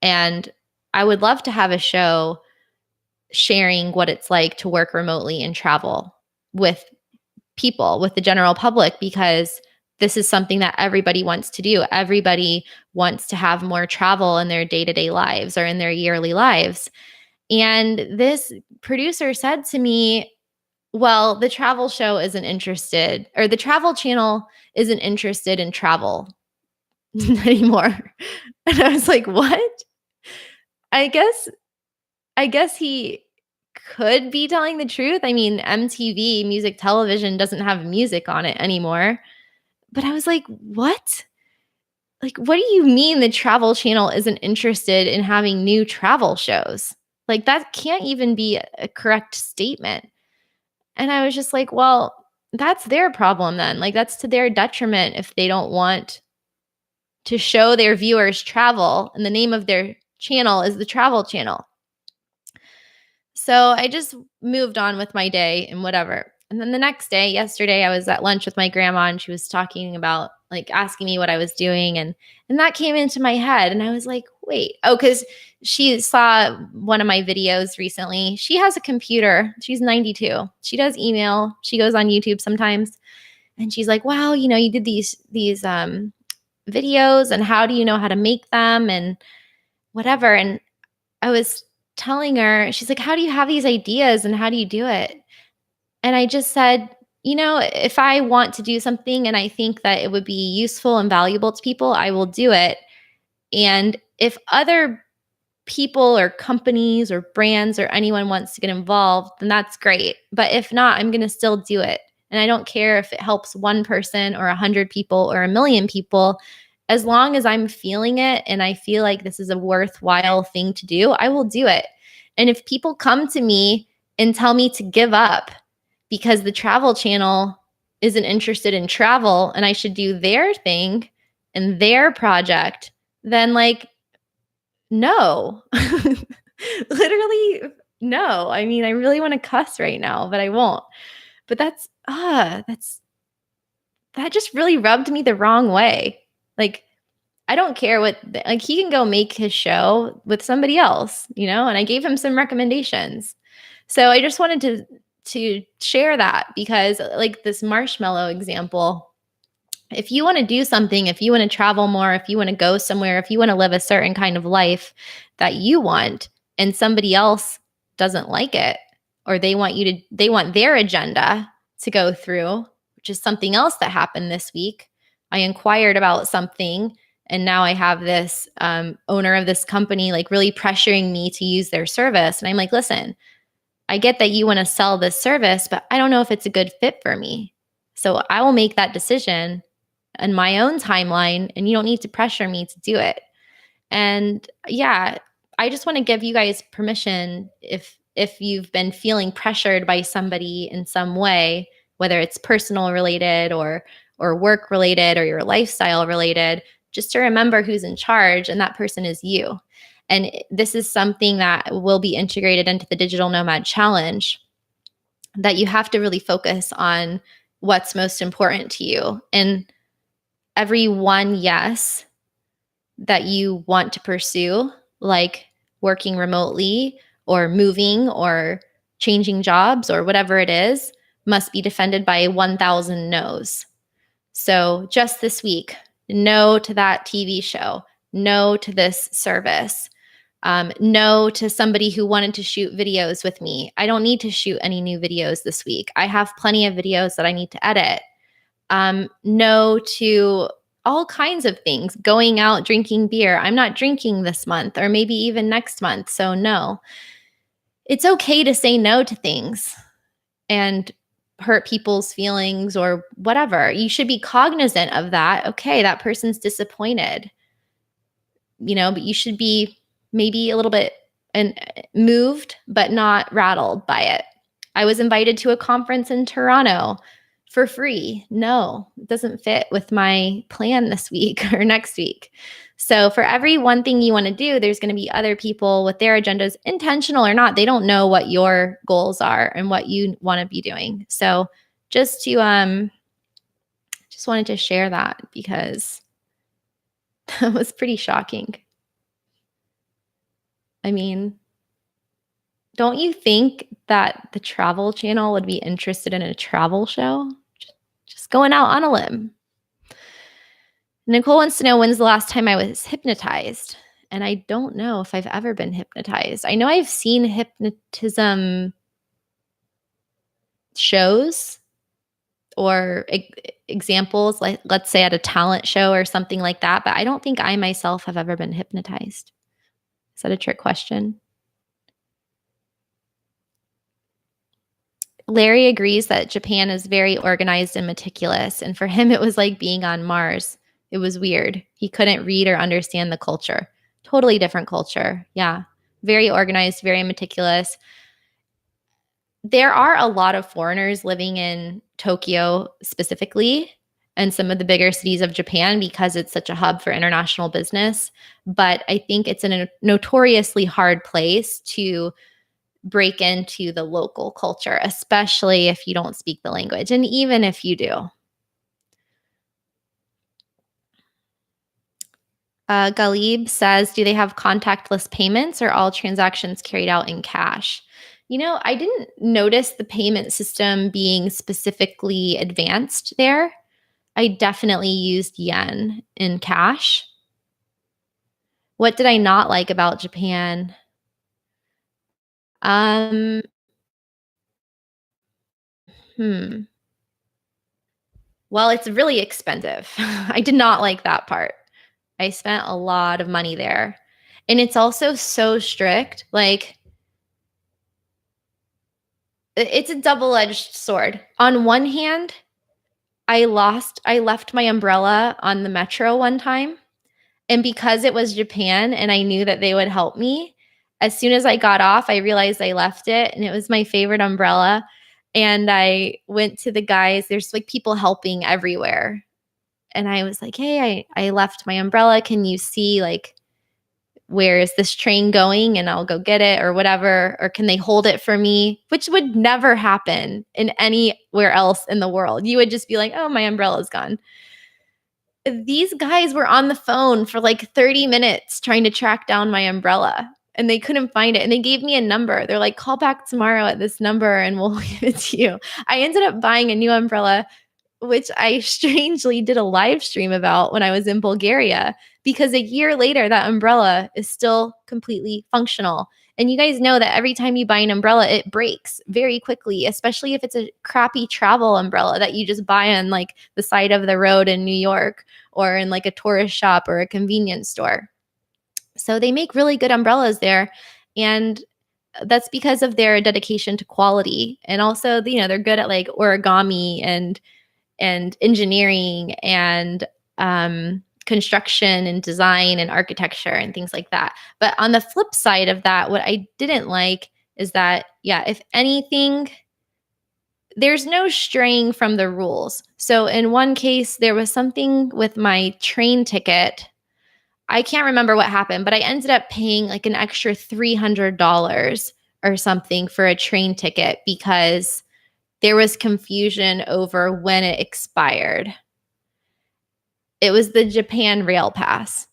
And I would love to have a show sharing what it's like to work remotely and travel with people, with the general public, because this is something that everybody wants to do. Everybody wants to have more travel in their day-to-day lives or in their yearly lives. And this producer said to me, well, the travel show isn't interested, or the travel channel isn't interested in travel. anymore. And I was like, what? I guess I guess he could be telling the truth. I mean, MTV, music television, doesn't have music on it anymore. But I was like, what? Like, what do you mean the travel channel isn't interested in having new travel shows? Like, that can't even be a correct statement. And I was just like, well, that's their problem then. Like, that's to their detriment if they don't want to show their viewers travel and the name of their channel is the travel channel. So I just moved on with my day and whatever. And then the next day, yesterday, I was at lunch with my grandma and she was talking about like asking me what I was doing and that came into my head and I was like, wait. Oh, cuz she saw one of my videos recently. She has a computer. She's 92. She does email. She goes on YouTube sometimes. And she's like, "Wow, you did these videos and how do you know how to make them and whatever." And I was telling her, she's like, "How do you have these ideas and how do you do it?" And I just said, if I want to do something and I think that it would be useful and valuable to people, I will do it. And if other people or companies or brands or anyone wants to get involved, then that's great. But if not, I'm going to still do it. And I don't care if it helps one person or 100 people or 1,000,000 people. As long as I'm feeling it and I feel like this is a worthwhile thing to do, I will do it. And if people come to me and tell me to give up because the travel channel isn't interested in travel and I should do their thing and their project, then like, no. Literally, no. I mean, I really want to cuss right now, but I won't. But that just really rubbed me the wrong way. Like, I don't care like he can go make his show with somebody else, and I gave him some recommendations. So I just wanted to share that because like this marshmallow example, if you want to do something, if you want to travel more, if you want to go somewhere, if you want to live a certain kind of life that you want and somebody else doesn't like it or they want their agenda to go through, which is something else that happened this week. I inquired about something and now I have this owner of this company like really pressuring me to use their service. And I'm like, listen, I get that you want to sell this service, but I don't know if it's a good fit for me. So I will make that decision on my own timeline and you don't need to pressure me to do it. And yeah, I just want to give you guys permission if you've been feeling pressured by somebody in some way, whether it's personal related or work related or your lifestyle related, just to remember who's in charge and that person is you. And this is something that will be integrated into the Digital Nomad Challenge, that you have to really focus on what's most important to you. And every one yes that you want to pursue, like working remotely or moving or changing jobs or whatever it is, must be defended by 1,000 no's. So just this week, no to that TV show, no to this service, no to somebody who wanted to shoot videos with me. I don't need to shoot any new videos this week. I have plenty of videos that I need to edit. No to all kinds of things, going out, drinking beer. I'm not drinking this month or maybe even next month. So no, it's okay to say no to things and hurt people's feelings or whatever. You should be cognizant of that. Okay, that person's disappointed, but you should be maybe a little bit moved, but not rattled by it. I was invited to a conference in Toronto for free. No, it doesn't fit with my plan this week or next week. So for every one thing you want to do, there's going to be other people with their agendas, intentional or not. They don't know what your goals are and what you want to be doing. So just wanted to share that because that was pretty shocking. I mean, don't you think that the Travel Channel would be interested in a travel show? Just going out on a limb. Nicole wants to know, when's the last time I was hypnotized? And I don't know if I've ever been hypnotized. I know I've seen hypnotism shows. or examples, like let's say at a talent show or something like that. But I don't think I myself have ever been hypnotized. Is that a trick question? Larry agrees that Japan is very organized and meticulous. And for him, it was like being on Mars. It was weird. He couldn't read or understand the culture. Totally different culture. Yeah. Very organized, very meticulous. There are a lot of foreigners living in Tokyo specifically and some of the bigger cities of Japan because it's such a hub for international business. But I think it's a notoriously hard place to break into the local culture, especially if you don't speak the language. And even if you do. Galib says, do they have contactless payments or all transactions carried out in cash? I didn't notice the payment system being specifically advanced there. I definitely used yen in cash. What did I not like about Japan? Um, Well, it's really expensive. I did not like that part. I spent a lot of money there. And it's also so strict. Like, it's a double-edged sword. On one hand, I left my umbrella on the metro one time. And because it was Japan and I knew that they would help me, as soon as I got off, I realized I left it and it was my favorite umbrella. And I went to the guys, there's like people helping everywhere. And I was like, hey, I left my umbrella. Can you see like where is this train going? And I'll go get it or whatever. Or can they hold it for me? Which would never happen in anywhere else in the world. You would just be like, oh, my umbrella's gone. These guys were on the phone for like 30 minutes trying to track down my umbrella and they couldn't find it. And they gave me a number. They're like, call back tomorrow at this number and we'll give it to you. I ended up buying a new umbrella, which I strangely did a live stream about when I was in Bulgaria, because a year later, that umbrella is still completely functional. And you guys know that every time you buy an umbrella, it breaks very quickly, especially if it's a crappy travel umbrella that you just buy on like the side of the road in New York or in like a tourist shop or a convenience store. So they make really good umbrellas there. And that's because of their dedication to quality. And also, they're good at like origami and engineering and construction and design and architecture and things like that. But on the flip side of that, what I didn't like is that, if anything, there's no straying from the rules. So in one case, there was something with my train ticket. I can't remember what happened, but I ended up paying like an extra $300 or something for a train ticket because there was confusion over when it expired. It was the Japan Rail Pass.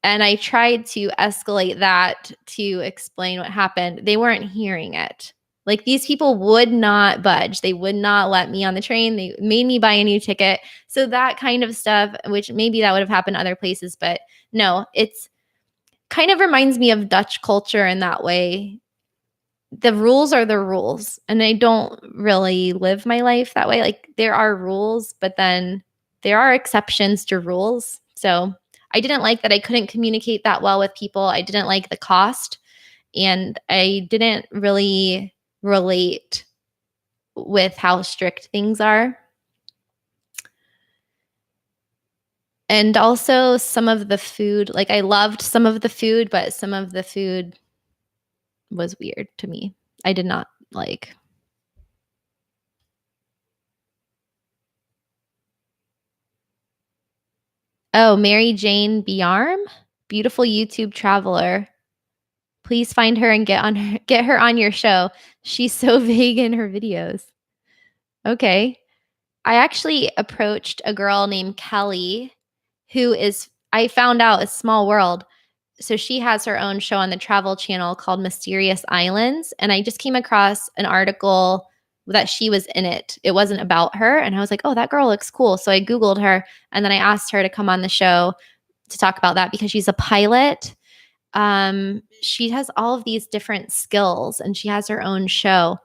And I tried to escalate that to explain what happened. They weren't hearing it. Like, these people would not budge. They would not let me on the train. They made me buy a new ticket. So that kind of stuff, which maybe that would have happened other places, but no, it's kind of reminds me of Dutch culture in that way. The rules are the rules, and I don't really live my life that way. Like, there are rules, but then there are exceptions to rules. So I didn't like that I couldn't communicate that well with people. I didn't like the cost, and I didn't really relate with how strict things are. And also some of the food, like I loved some of the food, but some of the food was weird to me. I did not like. Oh, Mary Jane Biarm, beautiful YouTube traveler. Please find her and get her on your show. She's so vague in her videos. Okay. I actually approached a girl named Kelly, who is, I found out, a small world. So she has her own show on the Travel Channel called Mysterious Islands. And I just came across an article that she was in it. It wasn't about her. And I was like, oh, that girl looks cool. So I Googled her and then I asked her to come on the show to talk about that because she's a pilot. She has all of these different skills and she has her own show.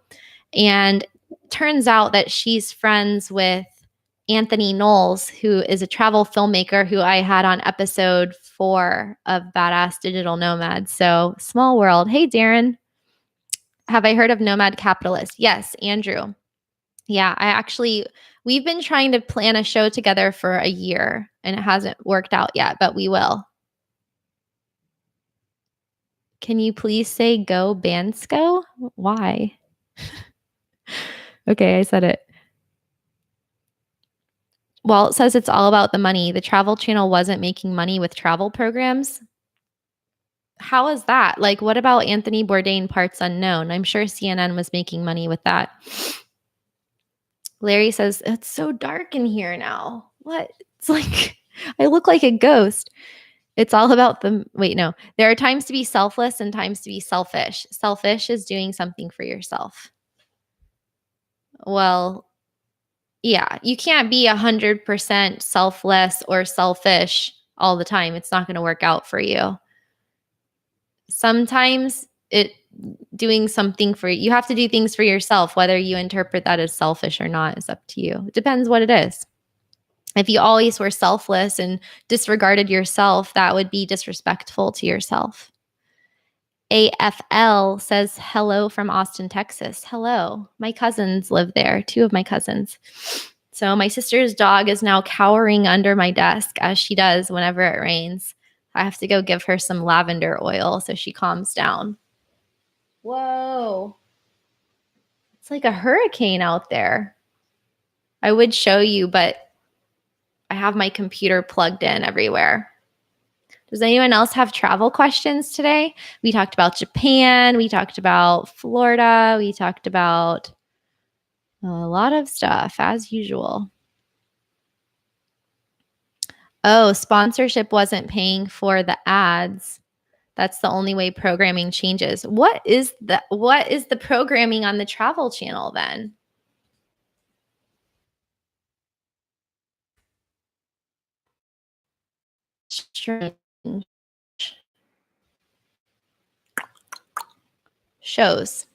And turns out that she's friends with Anthony Knowles, who is a travel filmmaker who I had on episode 4 of Badass Digital Nomads. So small world. Hey, Darren. Have I heard of Nomad Capitalist? Yes, Andrew. Yeah, we've been trying to plan a show together for a year and it hasn't worked out yet, but we will. Can you please say go Bansko? Why? Okay, I said it. Well, it says it's all about the money. The Travel Channel wasn't making money with travel programs. How is that? Like, what about Anthony Bourdain Parts Unknown? I'm sure CNN was making money with that. Larry says, it's so dark in here now. What? It's like, I look like a ghost. It's all about wait, no. There are times to be selfless and times to be selfish. Selfish is doing something for yourself. Well, yeah, you can't be 100% selfless or selfish all the time. It's not going to work out for you. Sometimes doing something for you have to do things for yourself. Whether you interpret that as selfish or not is up to you. It depends what it is. If you always were selfless and disregarded yourself, that would be disrespectful to yourself. AFL says hello from Austin, Texas. Hello. My cousins live there, 2 of my cousins. So my sister's dog is now cowering under my desk as she does whenever it rains. I have to go give her some lavender oil so she calms down. Whoa. It's like a hurricane out there. I would show you, but I have my computer plugged in everywhere. Does anyone else have travel questions today? We talked about Japan. We talked about Florida. We talked about a lot of stuff as usual. Oh, sponsorship wasn't paying for the ads. That's the only way programming changes. What is the programming on the Travel Channel then? Strange. Shows.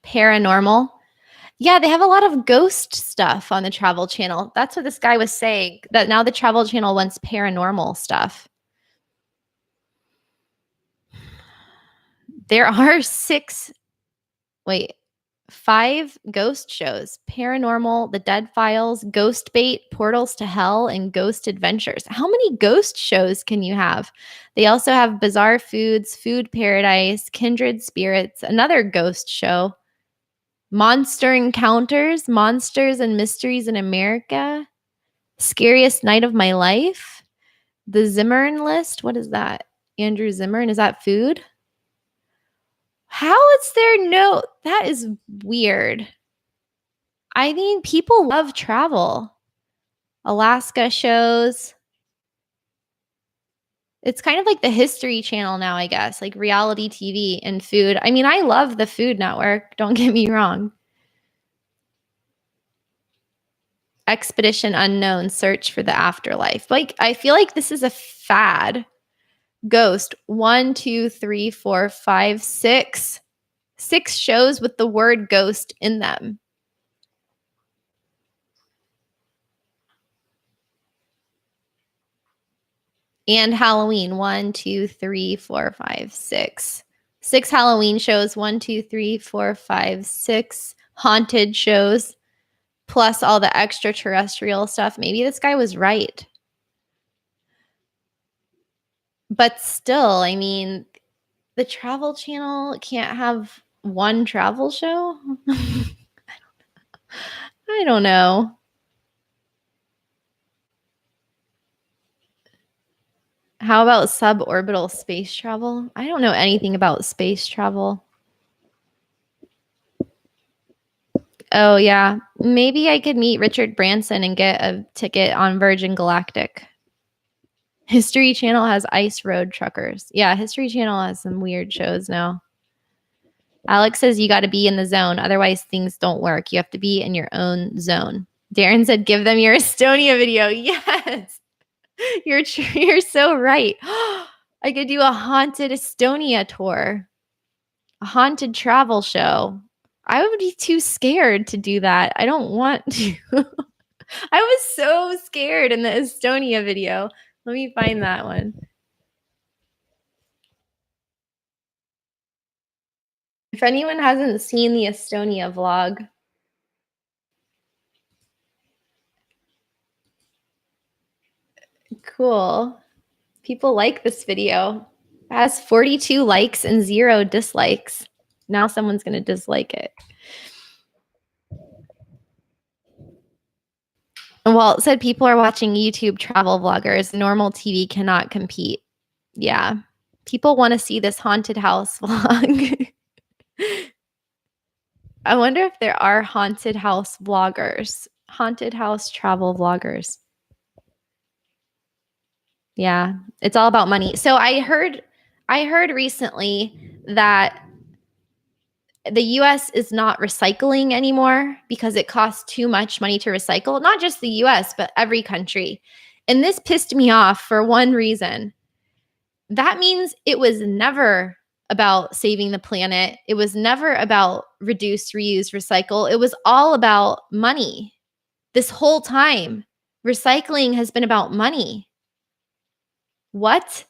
Paranormal. Yeah, they have a lot of ghost stuff on the Travel Channel. That's what this guy was saying, that now the Travel Channel wants paranormal stuff. There are 5 ghost shows: Paranormal, The Dead Files, Ghost Bait, Portals to Hell, and Ghost Adventures. How many ghost shows can you have? They also have Bizarre Foods, Food Paradise, Kindred Spirits, another ghost show, Monster Encounters, Monsters and Mysteries in America, Scariest Night of My Life, The Zimmern List. What is that? Andrew Zimmern. Is that food? How is there no? That is weird. I mean, people love travel. Alaska shows. It's kind of like the History Channel now, I guess, like reality TV and food. I mean, I love the Food Network. Don't get me wrong. Expedition Unknown, Search for the Afterlife. Like, I feel like this is a fad. Ghost. 1, 2, 3, 4, 5, 6. 6 shows with the word ghost in them. And Halloween. 1, 2, 3, 4, 5, 6. 6 Halloween shows. 1, 2, 3, 4, 5, 6 haunted shows, plus all the extraterrestrial stuff. Maybe this guy was right. But still, I mean, the Travel Channel can't have one travel show? I don't know. How about suborbital space travel? I don't know anything about space travel. Oh, yeah. Maybe I could meet Richard Branson and get a ticket on Virgin Galactic. History Channel has Ice Road Truckers. Yeah, History Channel has some weird shows now. Alex says you got to be in the zone. Otherwise, things don't work. You have to be in your own zone. Darren said, give them your Estonia video. Yes. You're so right. I could do a haunted Estonia tour. A haunted travel show. I would be too scared to do that. I don't want to. I was so scared in the Estonia video. Let me find that one. If anyone hasn't seen the Estonia vlog, cool. People like this video. It has 42 likes and 0 dislikes. Now someone's going to dislike it. Well, it said people are watching YouTube travel vloggers. Normal TV cannot compete. Yeah. People want to see this haunted house vlog. I wonder if there are haunted house vloggers, haunted house travel vloggers. Yeah, it's all about money. So I heard recently that the US is not recycling anymore because it costs too much money to recycle. Not just the US, but every country. And this pissed me off for one reason. That means it was never about saving the planet. It was never about reduce, reuse, recycle. It was all about money. This whole time, recycling has been about money. What?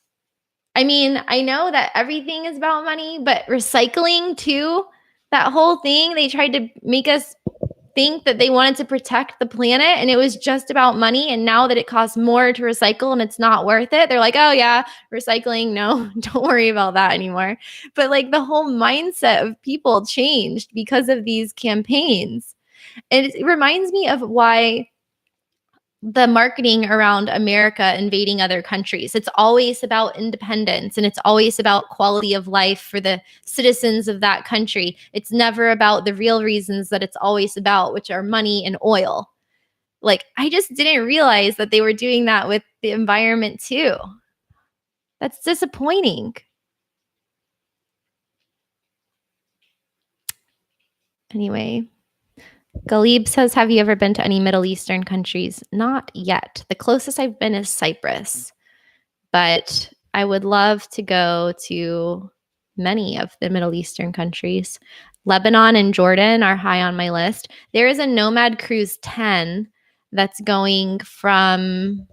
I mean, I know that everything is about money, but recycling too, that whole thing, they tried to make us think that they wanted to protect the planet and it was just about money. And now that it costs more to recycle and it's not worth it, they're like, oh yeah, recycling, no, don't worry about that anymore. But like the whole mindset of people changed because of these campaigns. And it reminds me of why the marketing around America invading other countries. It's always about independence and it's always about quality of life for the citizens of that country. It's never about the real reasons that it's always about, which are money and oil. Like, I just didn't realize that they were doing that with the environment too. That's disappointing. Anyway, Galib says, have you ever been to any Middle Eastern countries? Not yet. The closest I've been is Cyprus, but I would love to go to many of the Middle Eastern countries. Lebanon and Jordan are high on my list. There is a Nomad Cruise 10 that's going from,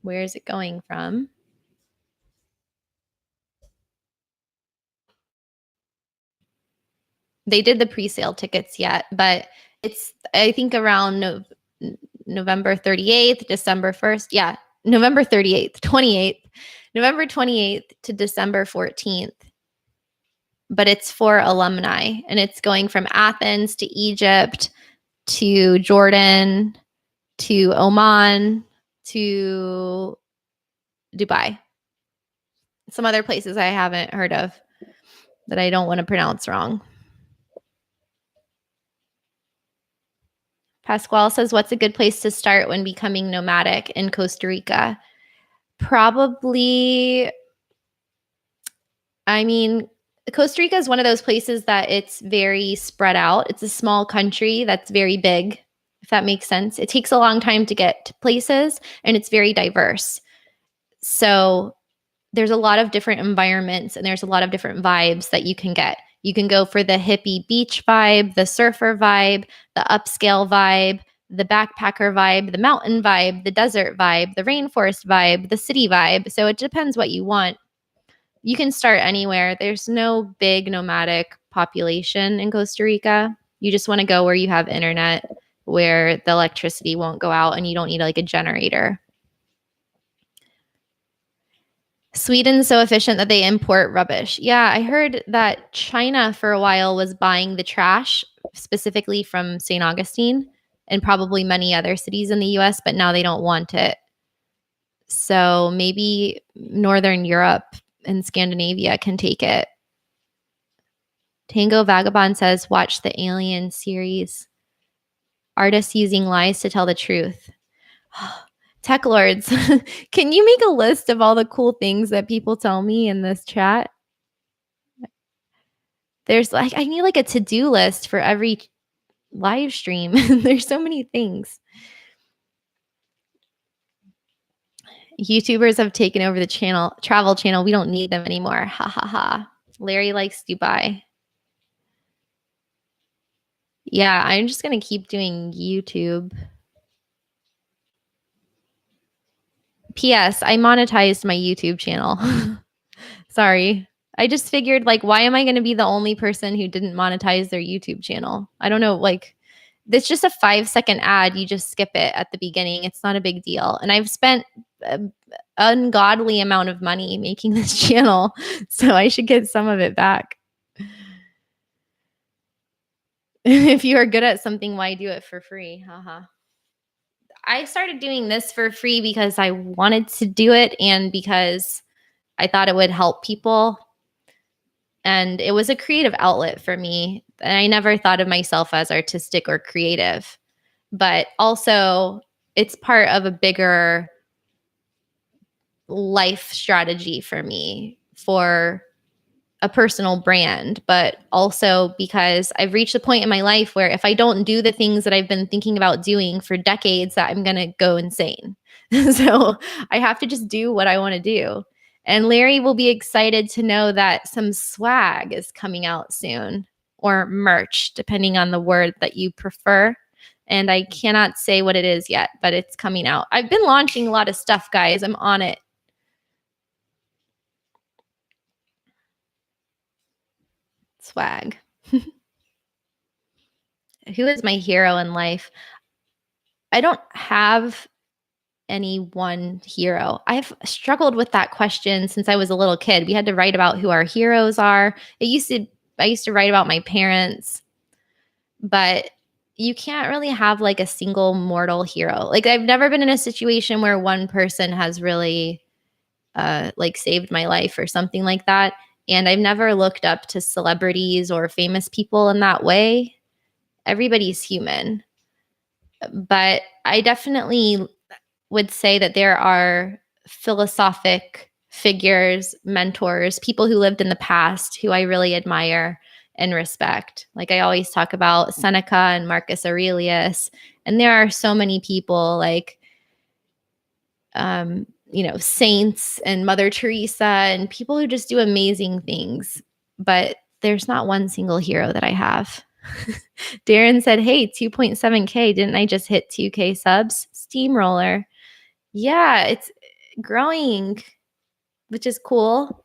where is it going from? They did the pre-sale tickets yet, but it's, I think, around November 38th, December 1st. Yeah, November 38th, 28th, November 28th to December 14th. But it's for alumni and it's going from Athens to Egypt to Jordan to Oman to Dubai. Some other places I haven't heard of that I don't want to pronounce wrong. Pasquale says, what's a good place to start when becoming nomadic in Costa Rica? Probably, I mean, Costa Rica is one of those places that it's very spread out. It's a small country that's very big, if that makes sense. It takes a long time to get to places and it's very diverse. So there's a lot of different environments and there's a lot of different vibes that you can get. You can go for the hippie beach vibe, the surfer vibe, the upscale vibe, the backpacker vibe, the mountain vibe, the desert vibe, the rainforest vibe, the city vibe. So it depends what you want. You can start anywhere. There's no big nomadic population in Costa Rica. You just want to go where you have internet, where the electricity won't go out and you don't need like a generator. Sweden's so efficient that they import rubbish. Yeah, I heard that China for a while was buying the trash specifically from St. Augustine and probably many other cities in the US, but now they don't want it. So maybe Northern Europe and Scandinavia can take it. Tango Vagabond says, watch the Alien series. Artists using lies to tell the truth. Tech lords, can you make a list of all the cool things that people tell me in this chat? There's like, I need like a to-do list for every live stream. There's so many things. YouTubers have taken over the channel, travel channel. We don't need them anymore. Ha ha ha. Larry likes Dubai. Yeah, I'm just gonna keep doing YouTube. P.S. I monetized my YouTube channel. Sorry. I just figured, like, why am I going to be the only person who didn't monetize their YouTube channel? I don't know. Like, it's just a 5-second ad. You just skip it at the beginning. It's not a big deal. And I've spent an ungodly amount of money making this channel. So I should get some of it back. If you are good at something, why do it for free? Haha. I started doing this for free because I wanted to do it and because I thought it would help people. And it was a creative outlet for me. And I never thought of myself as artistic or creative, but also it's part of a bigger life strategy for me for a personal brand, but also because I've reached a point in my life where if I don't do the things that I've been thinking about doing for decades, that I'm going to go insane. So I have to just do what I want to do. And Larry will be excited to know that some swag is coming out soon, or merch, depending on the word that you prefer. And I cannot say what it is yet, but it's coming out. I've been launching a lot of stuff, guys. I'm on it. Swag. Who is my hero in life? I don't have any one hero. I've struggled with that question since I was a little kid. We had to write about who our heroes are. I used to write about my parents, but you can't really have like a single mortal hero. Like I've never been in a situation where one person has really like saved my life or something like that. And I've never looked up to celebrities or famous people in that way. Everybody's human. But I definitely would say that there are philosophic figures, mentors, people who lived in the past who I really admire and respect. Like I always talk about Seneca and Marcus Aurelius, and there are so many people like saints and Mother Teresa and people who just do amazing things. But there's not one single hero that I have. Darren said, "Hey, 2.7K. Didn't I just hit 2K subs? Steamroller." Yeah, it's growing, which is cool.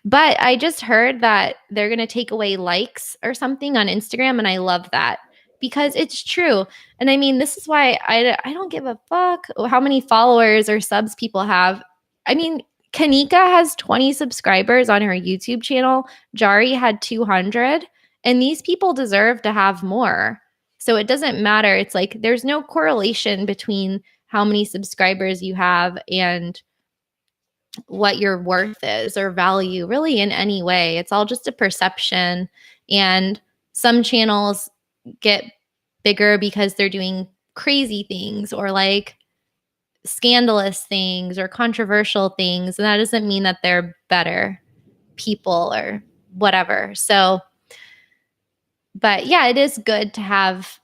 But I just heard that they're going to take away likes or something on Instagram. And I love that because it's true. And I mean, this is why I don't give a fuck how many followers or subs people have. I mean, Kanika has 20 subscribers on her YouTube channel. Jari had 200. And these people deserve to have more. So it doesn't matter. It's like there's no correlation between how many subscribers you have and what your worth is or value really in any way. It's all just a perception. And some channels get bigger because they're doing crazy things or like scandalous things or controversial things. And that doesn't mean that they're better people or whatever. So, but yeah, it is good to have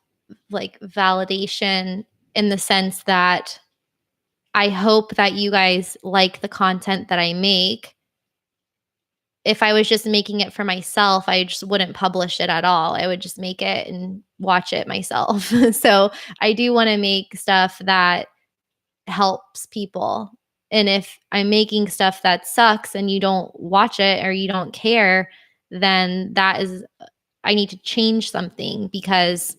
like validation in the sense that I hope that you guys like the content that I make. If I was just making it for myself, I just wouldn't publish it at all. I would just make it and watch it myself. So I do want to make stuff that helps people. And if I'm making stuff that sucks and you don't watch it or you don't care, then I need to change something because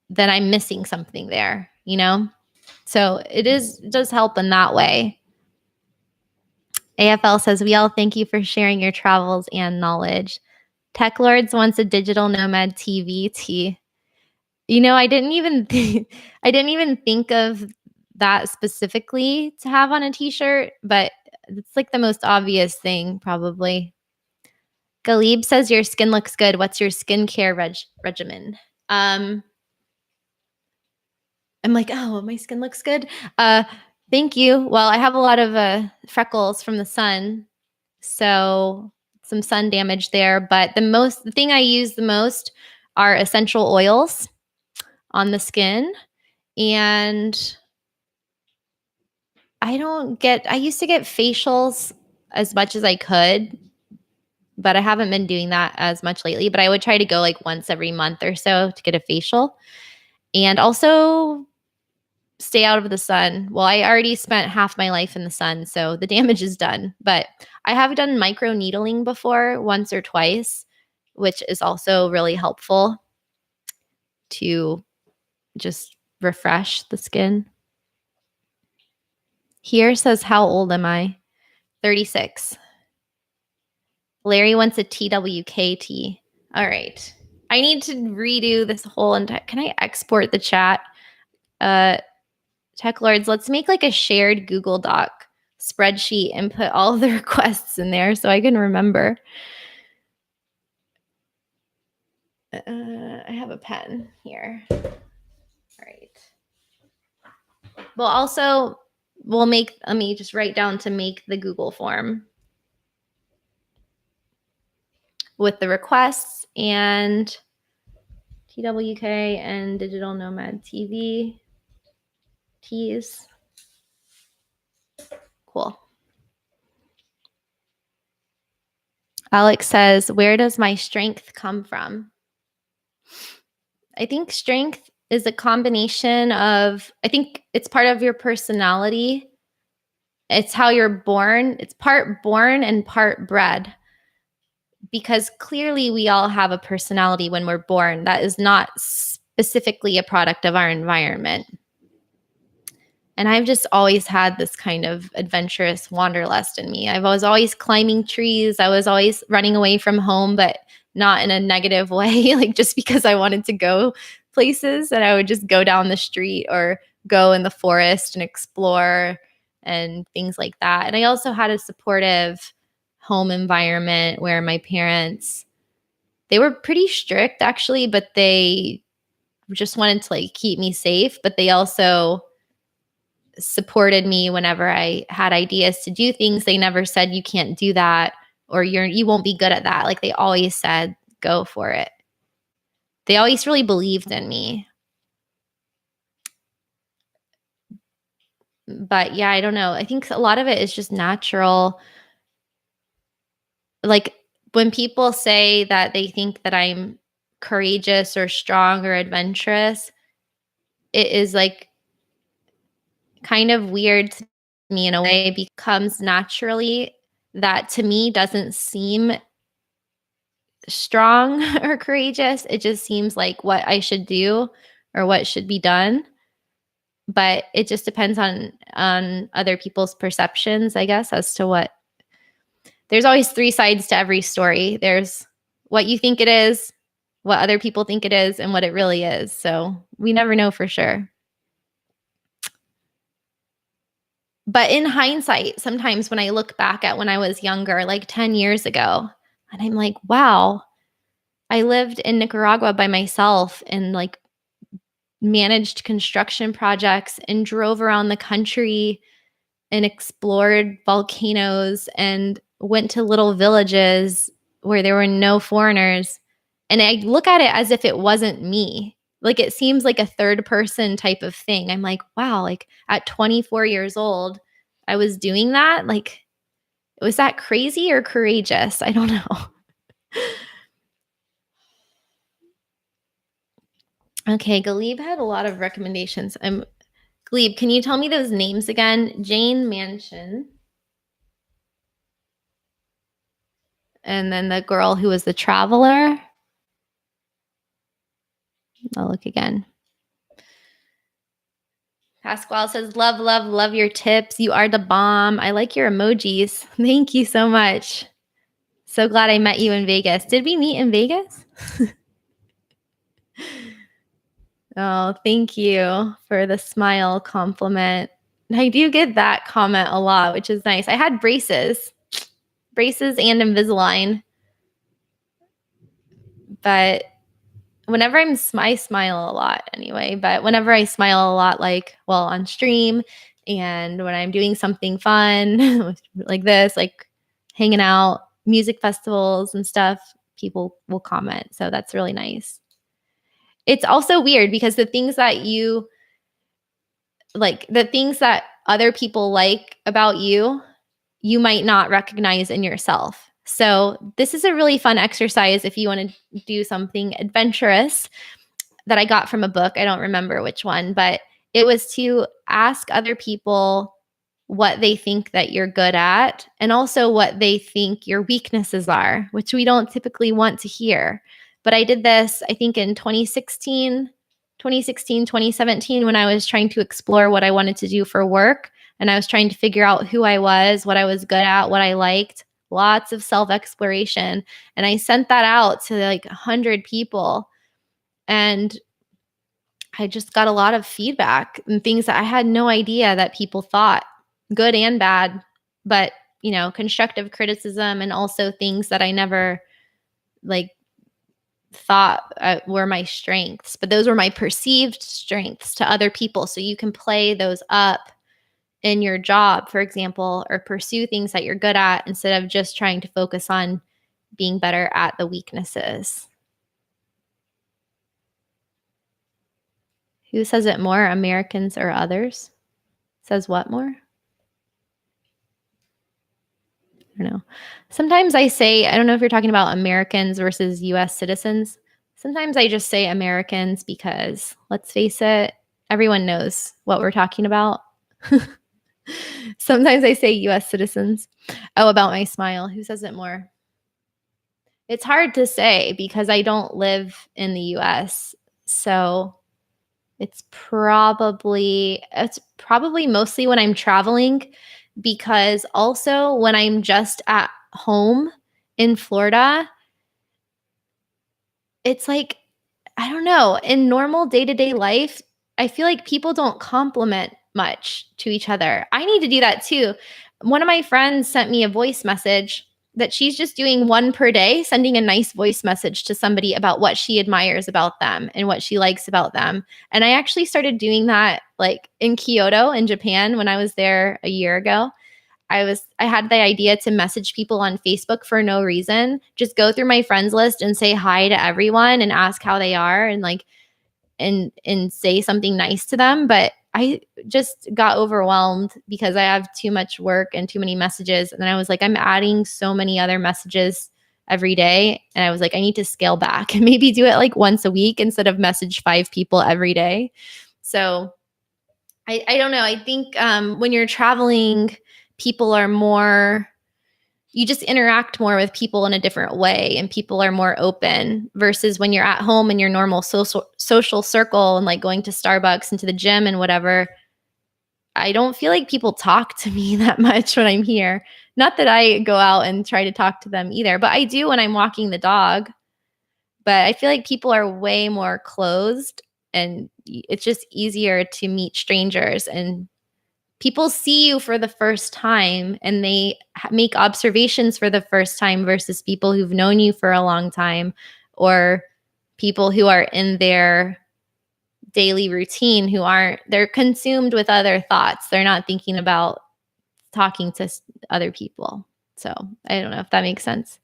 then I'm missing something there, you know? So it does help in that way. AFL says, we all thank you for sharing your travels and knowledge. Tech Lords wants a digital nomad TV tee. You know, I didn't even think of that specifically to have on a t-shirt, but it's like the most obvious thing probably. Galib says your skin looks good. What's your skincare regimen? I'm like, oh, my skin looks good. Thank you. Well, I have a lot of freckles from the sun, so some sun damage there. But the thing I use the most are essential oils on the skin, and I used to get facials as much as I could, but I haven't been doing that as much lately. But I would try to go like once every month or so to get a facial. And also stay out of the sun. Well, I already spent half my life in the sun, so the damage is done. But I have done micro needling before, once or twice, which is also really helpful to just refresh the skin. Here says, how old am I? 36. Larry wants a TWK. All right. I need to redo this whole entire. Can I export the chat? Tech Lords, let's make like a shared Google Doc spreadsheet and put all the requests in there so I can remember. I have a pen here. All right. Well, also, let me just write down to make the Google form with the requests and TWK and Digital Nomad TV. Teas. Cool. Alex says, where does my strength come from? I think strength is a combination of, I think it's part of your personality. It's how you're born. It's part born and part bred. Because clearly we all have a personality when we're born that is not specifically a product of our environment. And I've just always had this kind of adventurous wanderlust in me. I was always climbing trees. I was always running away from home, but not in a negative way, like just because I wanted to go places, and I would just go down the street or go in the forest and explore and things like that. And I also had a supportive home environment where my parents, they were pretty strict actually, but they just wanted to like keep me safe, but they also supported me whenever I had ideas to do things. They never said you can't do that or you won't be good at that. Like they always said, go for it. They always really believed in me. But yeah, I don't know. I think a lot of it is just natural. Like when people say that they think that I'm courageous or strong or adventurous, it is like kind of weird to me in a way. It becomes naturally that to me doesn't seem strong or courageous. It just seems like what I should do or what should be done. But it just depends on other people's perceptions, I guess, as to what. There's always three sides to every story. There's what you think it is, what other people think it is, and what it really is. So we never know for sure. But in hindsight, sometimes when I look back at when I was younger, like 10 years ago, and I'm like, wow, I lived in Nicaragua by myself and like managed construction projects and drove around the country and explored volcanoes and went to little villages where there were no foreigners. And I look at it as if it wasn't me. Like it seems like a third person type of thing. I'm like, wow, like at 24 years old, I was doing that. Like, was that crazy or courageous? I don't know. Okay, Galib had a lot of recommendations. Galib, can you tell me those names again? Jane Mansion. And then the girl who was the traveler. I'll look again. Pasquale says, love, love, love your tips. You are the bomb. I like your emojis. Thank you so much. So glad I met you in Vegas. Did we meet in Vegas? Oh, thank you for the smile compliment. I do get that comment a lot, which is nice. I had braces and Invisalign. But whenever I smile a lot anyway, but whenever I smile a lot, like, well, on stream and when I'm doing something fun like this, like hanging out, music festivals and stuff, people will comment. So that's really nice. It's also weird because the things that you like, the things that other people like about you, you might not recognize in yourself. So this is a really fun exercise if you want to do something adventurous that I got from a book. I don't remember which one, but it was to ask other people what they think that you're good at and also what they think your weaknesses are, which we don't typically want to hear. But I did this, I think in 2017, when I was trying to explore what I wanted to do for work. And I was trying to figure out who I was, what I was good at, what I liked, lots of self exploration. And I sent that out to like 100 people. And I just got a lot of feedback and things that I had no idea that people thought, good and bad, but constructive criticism and also things that I never like thought were my strengths, but those were my perceived strengths to other people. So you can play those up in your job, for example, or pursue things that you're good at instead of just trying to focus on being better at the weaknesses. Who says it more, Americans or others? Says what more? I don't know. Sometimes I say, I don't know if you're talking about Americans versus US citizens. Sometimes I just say Americans because, let's face it, everyone knows what we're talking about. Sometimes I say US citizens. Oh, about my smile. Who says it more? It's hard to say because I don't live in the US. So it's probably mostly when I'm traveling, because also when I'm just at home in Florida, it's like, I don't know, in normal day-to-day life, I feel like people don't compliment much to each other. I need to do that too. One of my friends sent me a voice message that she's just doing one per day, sending a nice voice message to somebody about what she admires about them and what she likes about them. And I actually started doing that like in Kyoto in Japan when I was there a year ago. I had the idea to message people on Facebook for no reason, just go through my friends list and say hi to everyone and ask how they are and like and say something nice to them. But I just got overwhelmed because I have too much work and too many messages. And then I was like, I'm adding so many other messages every day. And I was like, I need to scale back and maybe do it like once a week instead of message 5 people every day. So I don't know. I think when you're traveling, people are more, you just interact more with people in a different way and people are more open versus when you're at home in your normal social circle and like going to Starbucks and to the gym and whatever. I don't feel like people talk to me that much when I'm here. Not that I go out and try to talk to them either, but I do when I'm walking the dog. But I feel like people are way more closed and it's just easier to meet strangers and people see you for the first time and they make observations for the first time versus people who've known you for a long time or people who are in their daily routine they're consumed with other thoughts. They're not thinking about talking to other people. So I don't know if that makes sense.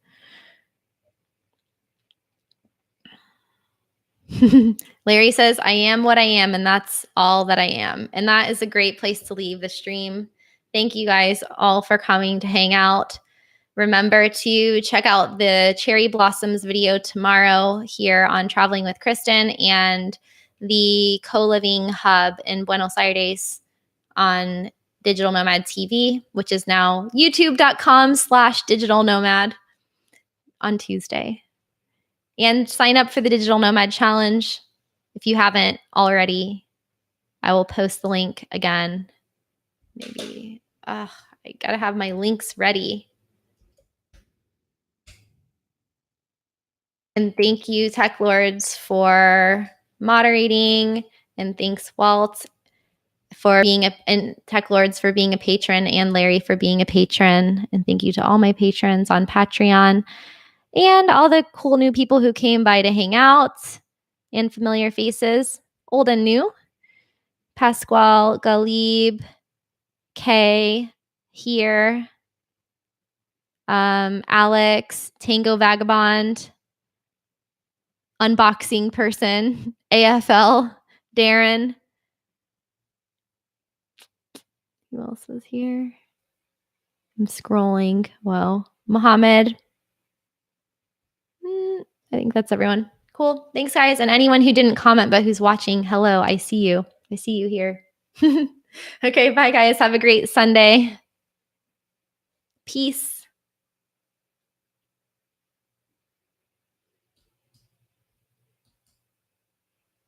Larry says, I am what I am, and that's all that I am. And that is a great place to leave the stream. Thank you guys all for coming to hang out. Remember to check out the Cherry Blossoms video tomorrow here on Traveling with Kristen and the Co-Living Hub in Buenos Aires on Digital Nomad TV, which is now youtube.com/Digital Nomad on Tuesday. And sign up for the Digital Nomad Challenge if you haven't already. I will post the link again. Maybe. I got to have my links ready. And thank you, Tech Lords, for moderating. And thanks, Walt, for being and Tech Lords for being a patron, and Larry for being a patron. And thank you to all my patrons on Patreon and all the cool new people who came by to hang out and familiar faces, old and new. Pasquale, Galib, Kay, here, Alex, Tango Vagabond, Unboxing Person, AFL, Darren. Who else was here? I'm scrolling. Well, Mohammed, I think that's everyone. Cool. Thanks, guys. And anyone who didn't comment but who's watching, hello. I see you. I see you here. Okay. Bye, guys. Have a great Sunday. Peace.